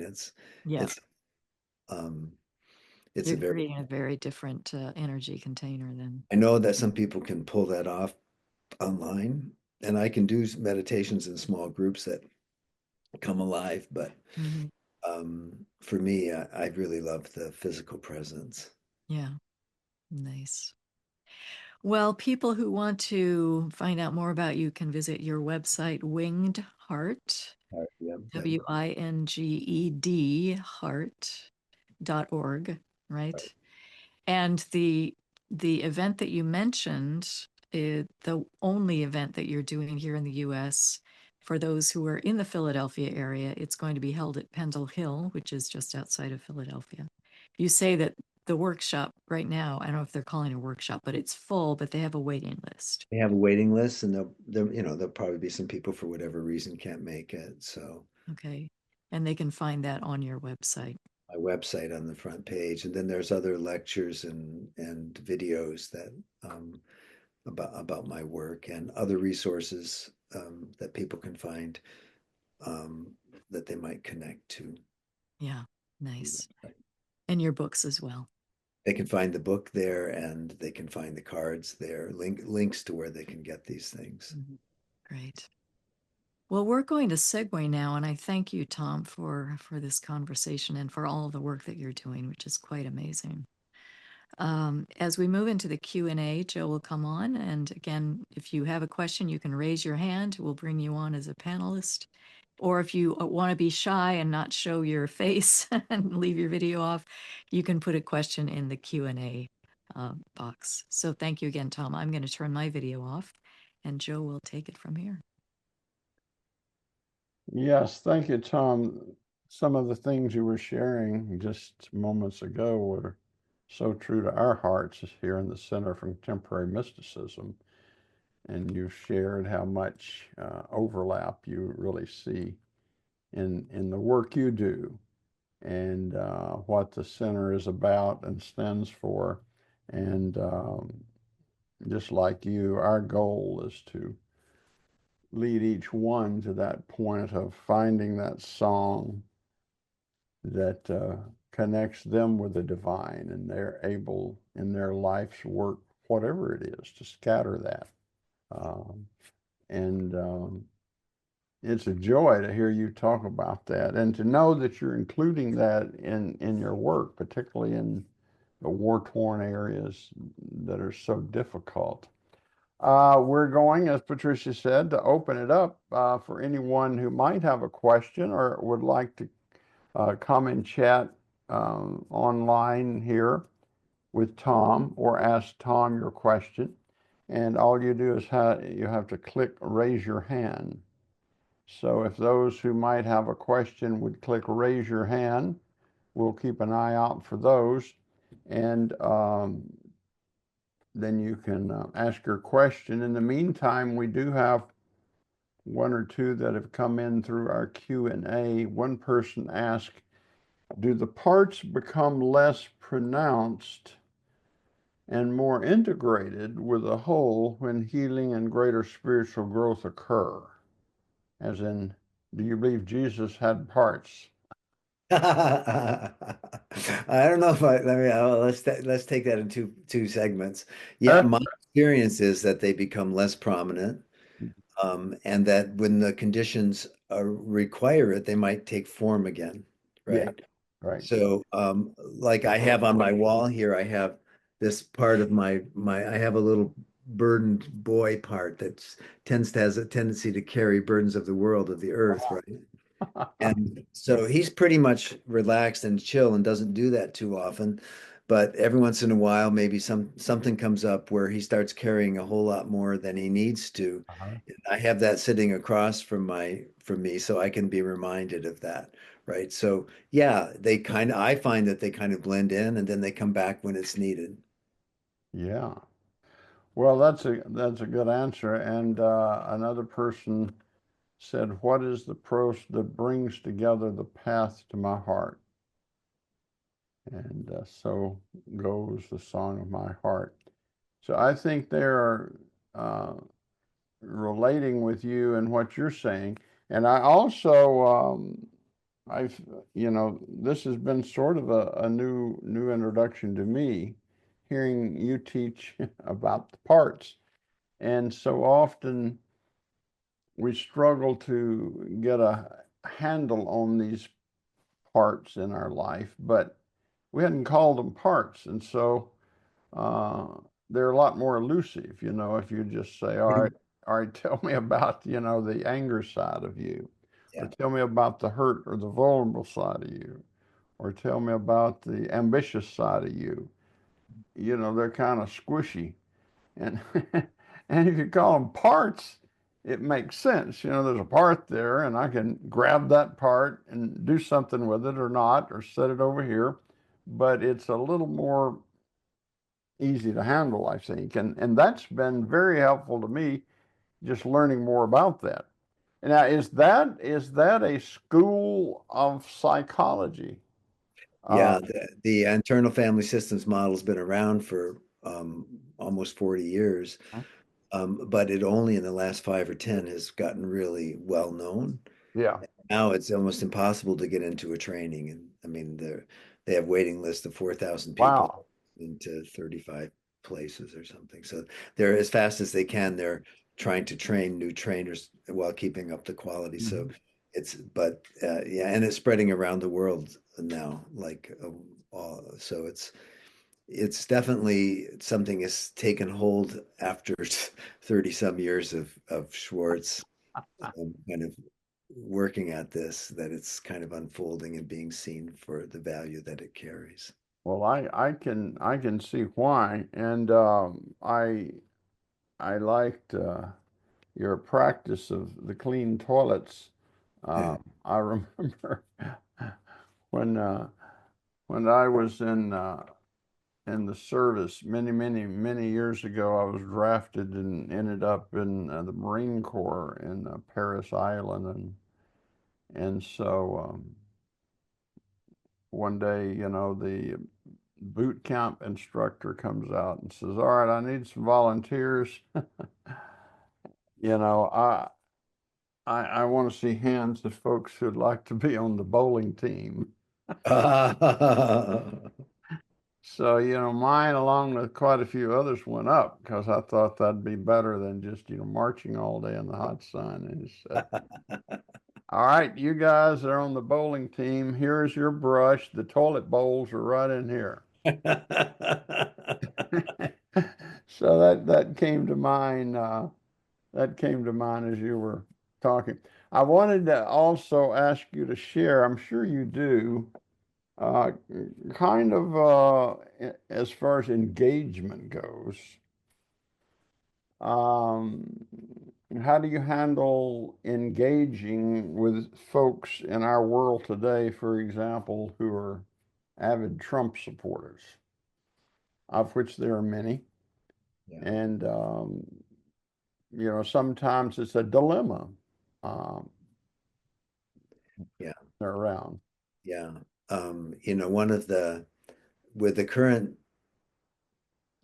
Yeah. it's um it's a You're very. creating a very different energy container then. I know that some people can pull that off online, and I can do meditations in small groups that come alive, but Hmm. for me, I really love the physical presence. Yeah. Nice. Well, people who want to find out more about you can visit your website, Winged Heart, Yeah, Winged heart.org, right. right? And the event that you mentioned, the only event that you're doing here in the US for those who are in the Philadelphia area, it's going to be held at Pendle Hill, which is just outside of Philadelphia. You say that the workshop right now, I don't know if they're calling it a workshop, but it's full, but they have a waiting list. They have a waiting list, and there'll probably be some people for whatever reason can't make it. So Okay. And they can find that on your website. my website on the front page, and then there's other lectures and videos that about my work and other resources that people can find um, that they might connect to. Yeah. Nice. And your books as well. They can find the book there, and they can find the cards there, links to where they can get these things. Mhm. Great. Well, we're going to segue now, and I thank you, Tom, for this conversation and for all of the work that you're doing, which is quite amazing. As we move into the Q&A, Joe will come on, and again, if you have a question, you can raise your hand. We'll bring you on as a panelist. Or if you want to be shy and not show your face and leave your video off, you can put a question in the Q&A box. So thank you again, Tom. I'm going to turn my video off, and Joe will take it from here. Yes, thank you, Tom. Some of the things you were sharing just moments ago were so true to our hearts here in the Center for Contemporary Mysticism. And you shared how much overlap you really see in the work you do and what the center is about and stands for. And just like you, our goal is to lead each one to that point of finding that song that connects them with the divine, and they're able in their life's work, whatever it is, to scatter that. Um, and it's a joy to hear you talk about that and to know that you're including that in your work, particularly in the war-torn areas that are so difficult. We're going, as Patricia said, to open it up for anyone who might have a question or would like to come and chat online here with Tom or ask Tom your question. And all you do is you have to click raise your hand. So if those who might have a question would click raise your hand, we'll keep an eye out for those. And then you can ask your question. In the meantime, we do have one or two that have come in through our Q&A. One person asked, do the parts become less pronounced and more integrated with the whole when healing and greater spiritual growth occur? As in, do you believe Jesus had parts? I don't know if let's take that in two segments. Yeah, Uh, my experience is that they become less prominent, and that when the conditions require it, they might take form again, yeah, right? right. So, like I have on my wall here, I have this part of I have a little burdened boy part that has a tendency to carry burdens of the world, of the earth, right? And so he's pretty much relaxed and chill and doesn't do that too often. But every once in a while, maybe something comes up where he starts carrying a whole lot more than he needs to. Uh-huh. And I have that sitting across from me, so I can be reminded of that, right? So yeah, I find that they kind of blend in and then they come back when it's needed. Yeah. Well, that's a good answer. And another person said, "What is the prose that brings together the path to my heart?" And so goes the song of my heart. So I think they're uh, relating with you and what you're saying. And I also, I've, this has been sort of a new introduction to me, hearing you teach about the parts. And so often we struggle to get a handle on these parts in our life, but we hadn't called them parts. And so uh, they're a lot more elusive, if you just say, all right, tell me about, the anger side of you, or Yeah. tell me about the hurt or the vulnerable side of you, or tell me about the ambitious side of you. They're kind of squishy. And and if you call them parts, it makes sense. There's a part there, and I can grab that part and do something with it or not, or set it over here. But it's a little more easy to handle, I think. And that's been very helpful to me, just learning more about that. Now, is that a school of psychology? Uh, Yeah, the internal family systems model has been around for almost 40 years. But it only in the last 5 or 10 has gotten really well known. yeah. Now it's almost impossible to get into a training. And I mean, they have waiting list of 4,000 people Wow. into 35 places or something. So they're as fast as they can, they're trying to train new trainers while keeping up the quality. So Mhm. yeah, and it's spreading around the world now, like, so it's definitely something has taken hold after 30 some years of Schwartz kind of working at this, that it's kind of unfolding and being seen for the value that it carries. Well, I can see why, and I liked your practice of the clean toilets. Yeah. I remember when when I was in the service many, many, many years ago. I was drafted and ended up in the Marine Corps in Paris Island, and so one day, the boot camp instructor comes out and says, "All right, I need some volunteers. You know, I want to see hands of folks who'd like to be on the bowling team." So, mine along with quite a few others went up because I thought that'd be better than just, marching all day in the hot sun. And he said, "All right, you guys are on the bowling team. Here's your brush. The toilet bowls are right in here." So that came to mind. That came to mind as you were talking. I wanted to also ask you to share. I'm sure you do. Uh, Kind of as far as engagement goes, um, how do you handle engaging with folks in our world today, for example, who are avid Trump supporters, of which there are many? Yeah. And, sometimes it's a dilemma. Um, Yeah. they're around. Yeah. One of with the current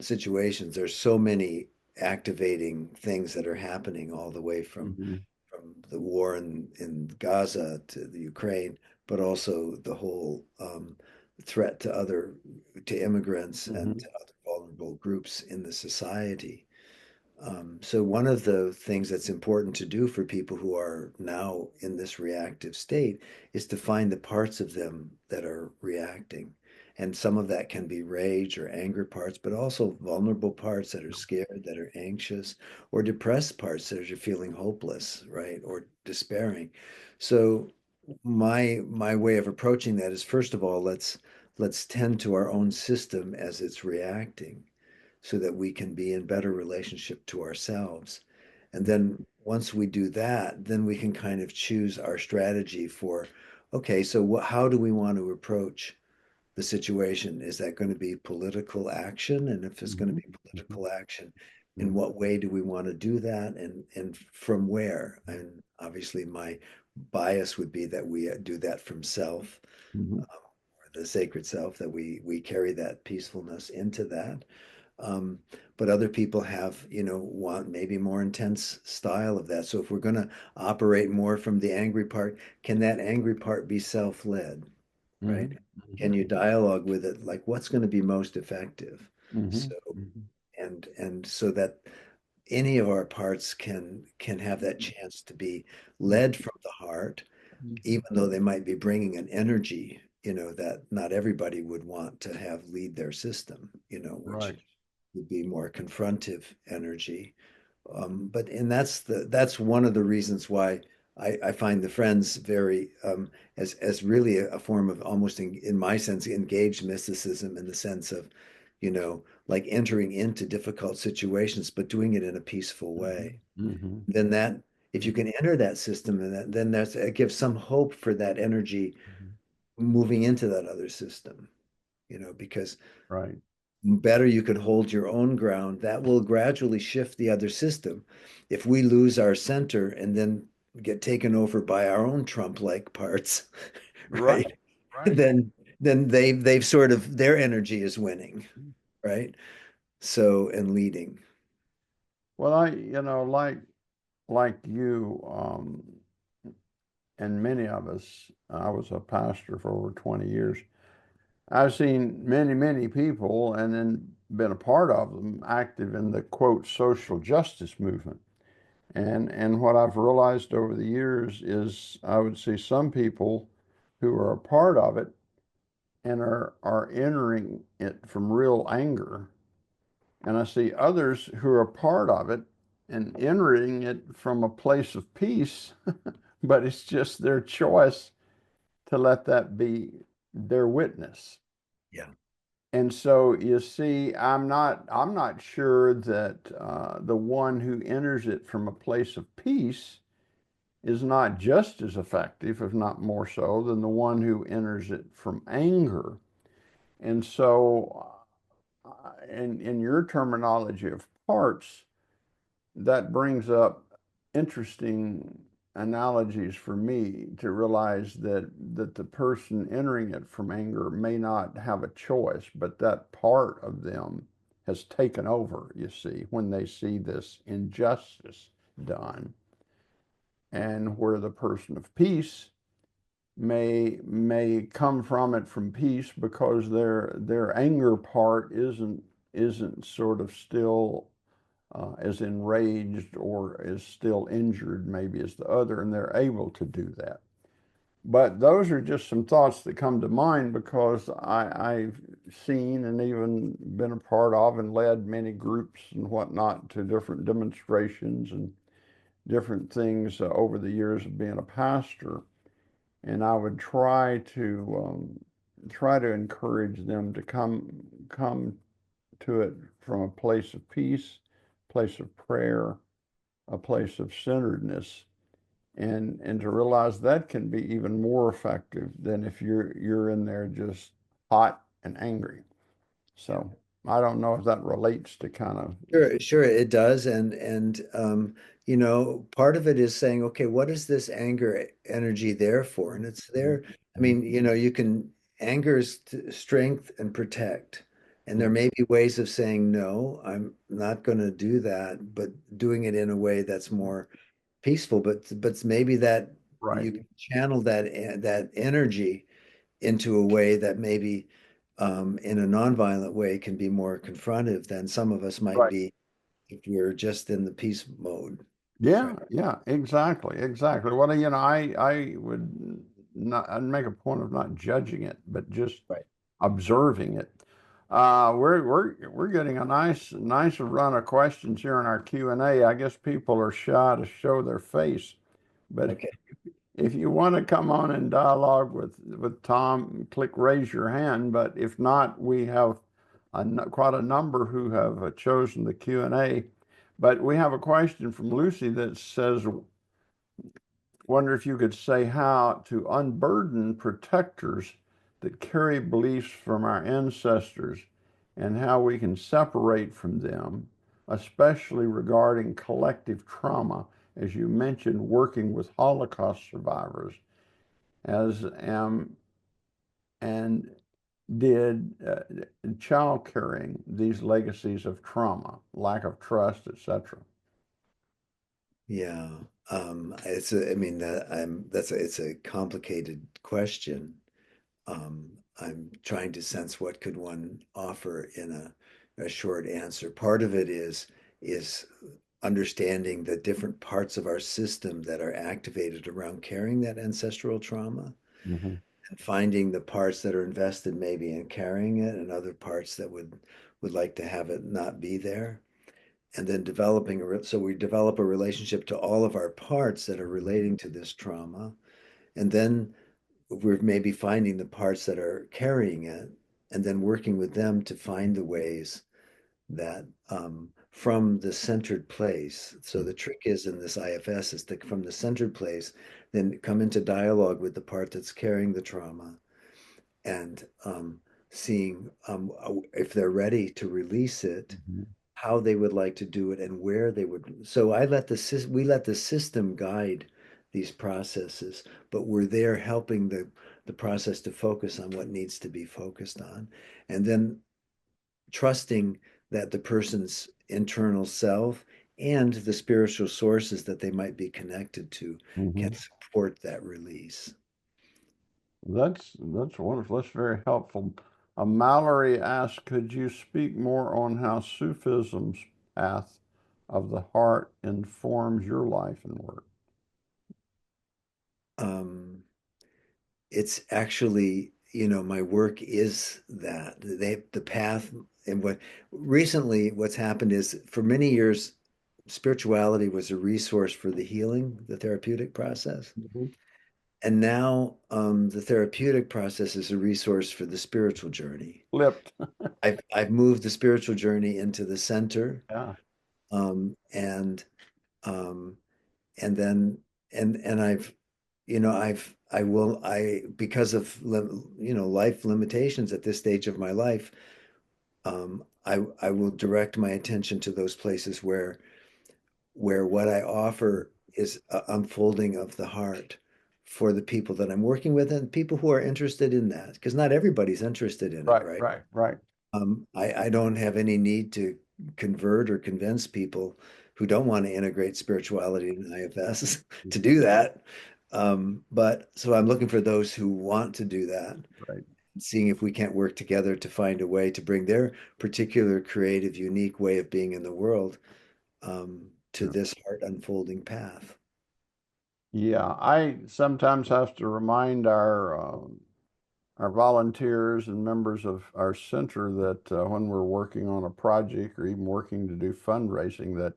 situations, there's so many activating things that are happening all the way Hmm. from the war in Gaza to the Ukraine, but also the whole threat to immigrants and Hmm. to other vulnerable groups in the society. So one of the things that's important to do for people who are now in this reactive state is to find the parts of them that are reacting. And some of that can be rage or anger parts, but also vulnerable parts that are scared, that are anxious, or depressed parts that are feeling hopeless, right? Or despairing. So my way of approaching that is, first of all, let's tend to our own system as it's reacting so that we can be in better relationship to ourselves. And then once we do that, then we can kind of choose our strategy for, okay, so how do we want to approach the situation? Is that going to be political action? And if it's going to Hmm. be political action, in Hmm. what way do we want to do that? And from where? And obviously my bias would be that we do that from self, Hmm. or the sacred self, that we carry that peacefulness into that. Um, but other people have, want maybe more intense style of that. So if we're going to operate more from the angry part, can that angry part be self-led, right? Hmm. Can you dialogue with it? Like what's going to be most effective? Hmm. So, and so that any of our parts can have that chance to be led from the heart, Hmm. even though they might be bringing an energy, that not everybody would want to have lead their system, which Right. would be more confrontive energy. But that's one of the reasons why I find the Friends very as really a form of almost in my sense engaged mysticism, in the sense of, like entering into difficult situations, but doing it in a peaceful Hmm. way. Hmm. Then that, if you can enter that system, and then it gives some hope for that energy moving into that other system, because Right. better you can hold your own ground, that will gradually shift the other system. If we lose our center and then get taken over by our own Trump-like parts, Right. right? Right. Then they've sort of, their energy is winning, right? So, and leading. Well, like you, and many of us, I was a pastor for over 20 years. I've seen many, many people and then been a part of them active in the quote social justice movement. And what I've realized over the years is I would see some people who are a part of it and are entering it from real anger. And I see others who are a part of it and entering it from a place of peace, but it's just their choice to let that be their witness. Yeah. And so you see, I'm not sure that the one who enters it from a place of peace is not just as effective, if not more so, than the one who enters it from anger. And so, in your terminology of parts, that brings up interesting analogies for me to realize that the person entering it from anger may not have a choice, but that part of them has taken over, you see, when they see this injustice done. And where the person of peace may come from it from peace because their anger part isn't sort of still as enraged or is still injured maybe as the other, and they're able to do that. But those are just some thoughts that come to mind because I've seen and even been a part of and led many groups and whatnot to different demonstrations and different things over the years of being a pastor. And I would try to encourage them to come to it from a place of peace, place of prayer, a place of centeredness, and to realize that can be even more effective than if you're in there just hot and angry. Yeah. So I don't know if that relates to kind of, Sure, it does. Part of it is saying, okay, what is this anger energy there for? And it's there. I mean, you can anger is strength and protect. And there may be ways of saying, no, I'm not going to do that, but doing it in a way that's more peaceful. But maybe that right, you can channel that energy into a way that maybe in a nonviolent way can be more confrontive than some of us might right. be if we're just in the peace mode. Yeah, Right. yeah, exactly, exactly. Well, I would not, I'd make a point of not judging it, but just Right. observing it. We're getting a nice run of questions here in our Q&A. I guess people are shy to show their face, but Okay. if you want to come on and dialogue with Tom, click raise your hand. But if not, we have quite a number who have chosen the Q&A. But we have a question from Lucy that says, wonder if you could say how to unburden protectors that carry beliefs from our ancestors and how we can separate from them, especially regarding collective trauma, as you mentioned, working with Holocaust survivors, as and did child carrying these legacies of trauma, lack of trust, etc. Yeah. I mean it's a complicated question. I'm trying to sense what could one offer in a short answer. Part of it is understanding the different parts of our system that are activated around carrying that ancestral trauma Mm-hmm. and finding the parts that are invested maybe in carrying it and other parts that would like to have it not be there. And then so we develop a relationship to all of our parts that are relating to this trauma. And then we're maybe finding the parts that are carrying it and then working with them to find the ways that from the centered place. So the trick is in this IFS is to from the centered place, then come into dialogue with the part that's carrying the trauma and seeing if they're ready to release it, Mm-hmm. how they would like to do it, and where they would. So we let the system guide these processes, but we're there helping the process to focus on what needs to be focused on, and then trusting that the person's internal self and the spiritual sources that they might be connected to can Mm-hmm. support that release. That's wonderful. That's very helpful. Mallory asked, could you speak more on how Sufism's path of the heart informs your life and work? Um, it's actually, my work is that the path and what recently what's happened is for many years, spirituality was a resource for the healing, the therapeutic process. Mhm. And now the therapeutic process is a resource for the spiritual journey. Flipped. I've moved the spiritual journey into the center, Yeah. um, and um, and then and I've I will I because of life limitations at this stage of my life, I will direct my attention to those places where what I offer is a unfolding of the heart for the people that I'm working with and people who are interested in that, because not everybody's interested in it, Right, right? right, right. I don't have any need to convert or convince people who don't want to integrate spirituality in IFS to do that. But so I'm looking for those who want to do that, Right. seeing if we can't work together to find a way to bring their particular creative, unique way of being in the world to Yeah. this heart unfolding path. Yeah, I sometimes have to remind our volunteers and members of our center that when we're working on a project or even working to do fundraising, that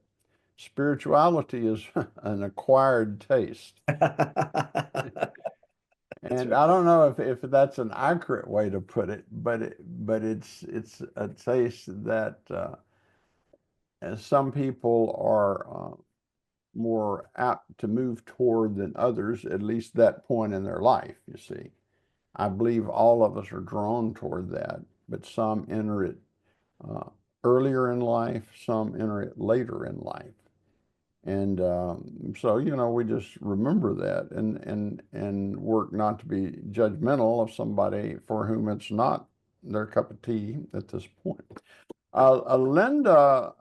spirituality is an acquired taste. That's And right. I don't know if that's an accurate way to put it, but it's a taste that some people are more apt to move toward than others, at least that point in their life, you see. I believe all of us are drawn toward that, but some enter it uh, earlier in life, some enter it later in life. And so, we just remember that and work not to be judgmental of somebody for whom it's not their cup of tea at this point. Linda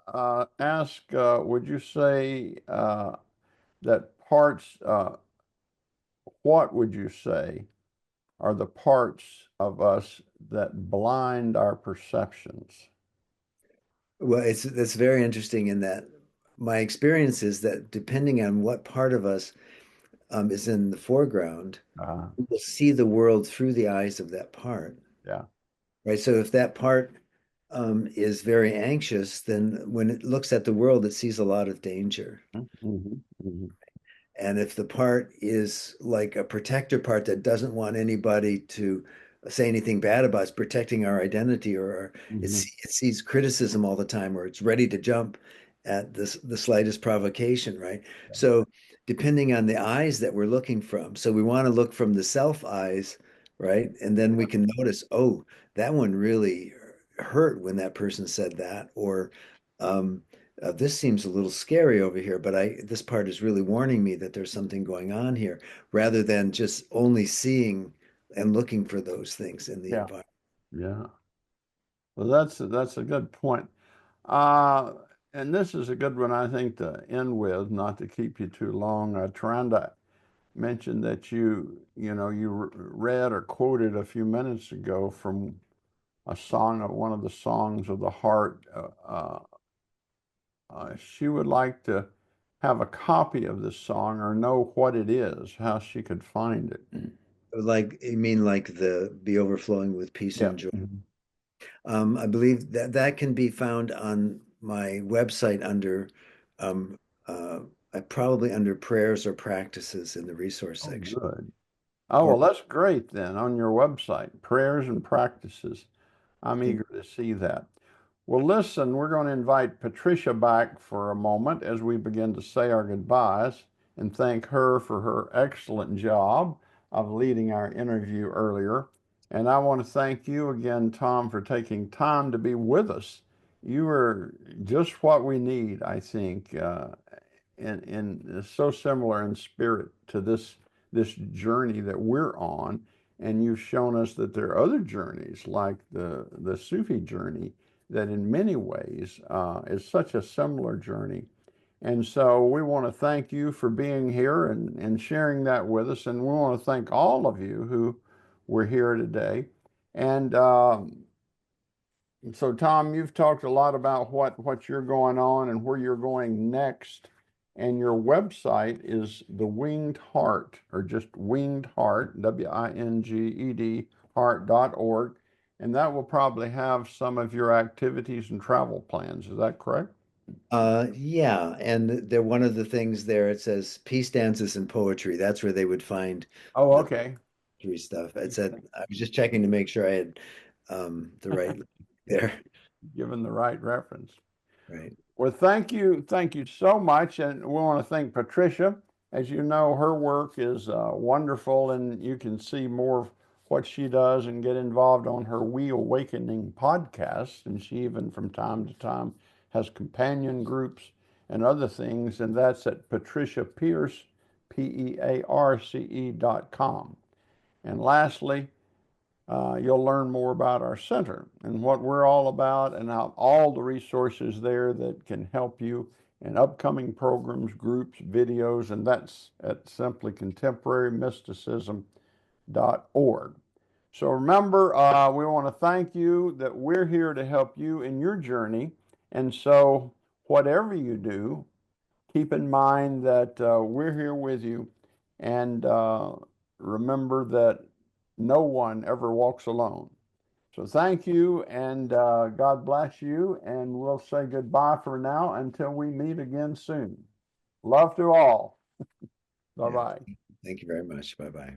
asked, would you say that what would you say are the parts of us that blind our perceptions? Well, that's very interesting in that my experience is that depending on what part of us is in the foreground, Uh, we will see the world through the eyes of that part, yeah. right? So if that part is very anxious, then when it looks at the world, it sees a lot of danger. Mhm, mhm, And if the part is like a protector part that doesn't want anybody to say anything bad about us, protecting our identity, or mhm. it sees criticism all the time, or it's ready to jump at the slightest provocation, right? So depending on the eyes that we're looking from, so we want to look from the self eyes, right? And then we can notice, oh, that one really hurt when that person said that, or this seems a little scary over here, but this part is really warning me that there's something going on here, rather than just only seeing and looking for those things in the Yeah. environment. Yeah. Well, that's a good point. Uh, and this is a good one, I think, to end with, not to keep you too long. Trying to mention that you read or quoted a few minutes ago from a song of one of the songs of the heart. She would like to have a copy of this song or know what it is, how she could find it. Like, you mean like the be overflowing with peace Yeah. and joy? Mhm. I believe that that can be found on my website under, um, uh, probably under prayers or practices in the resource Oh, section. good. Oh, Or well, that's great then on your website, prayers and practices. I'm yeah. eager to see that. Well, listen, we're going to invite Patricia back for a moment as we begin to say our goodbyes and thank her for her excellent job of leading our interview earlier. And I want to thank you again, Tom, for taking time to be with us. You are just what we need, I think, and so similar in spirit to this journey that we're on. And you've shown us that there are other journeys, like the Sufi journey, that in many ways is such a similar journey. And so we want to thank you for being here and sharing that with us. And we want to thank all of you who were here today. And so, Tom, you've talked a lot about what you're going on and where you're going next. And your website is The Winged Heart, or just Winged Heart, WINGED, heart.org. And that will probably have some of your activities and travel plans. Is that correct? Yeah, and they're one of the things there. It says peace dances and poetry. That's where they would find Oh, the okay. poetry stuff. It said I was just checking to make sure I had the right there. Given the right reference. Right. Well, thank you so much, and we want to thank Patricia. As you know, her work is wonderful, and you can see more of what she does and get involved on her We Awakening podcast. And she even from time to time has companion groups and other things, and that's at Patricia Pierce, PEARCE.com. And lastly, you'll learn more about our center and what we're all about and how all the resources there that can help you in upcoming programs, groups, videos, and that's at simplycontemporarymysticism.org. So remember, we want to thank you that we're here to help you in your journey. And so, whatever you do, keep in mind that we're here with you. And remember that no one ever walks alone. So thank you, and God bless you. And we'll say goodbye for now until we meet again soon. Love to all. Bye Yeah. bye. Thank you very much. Bye bye.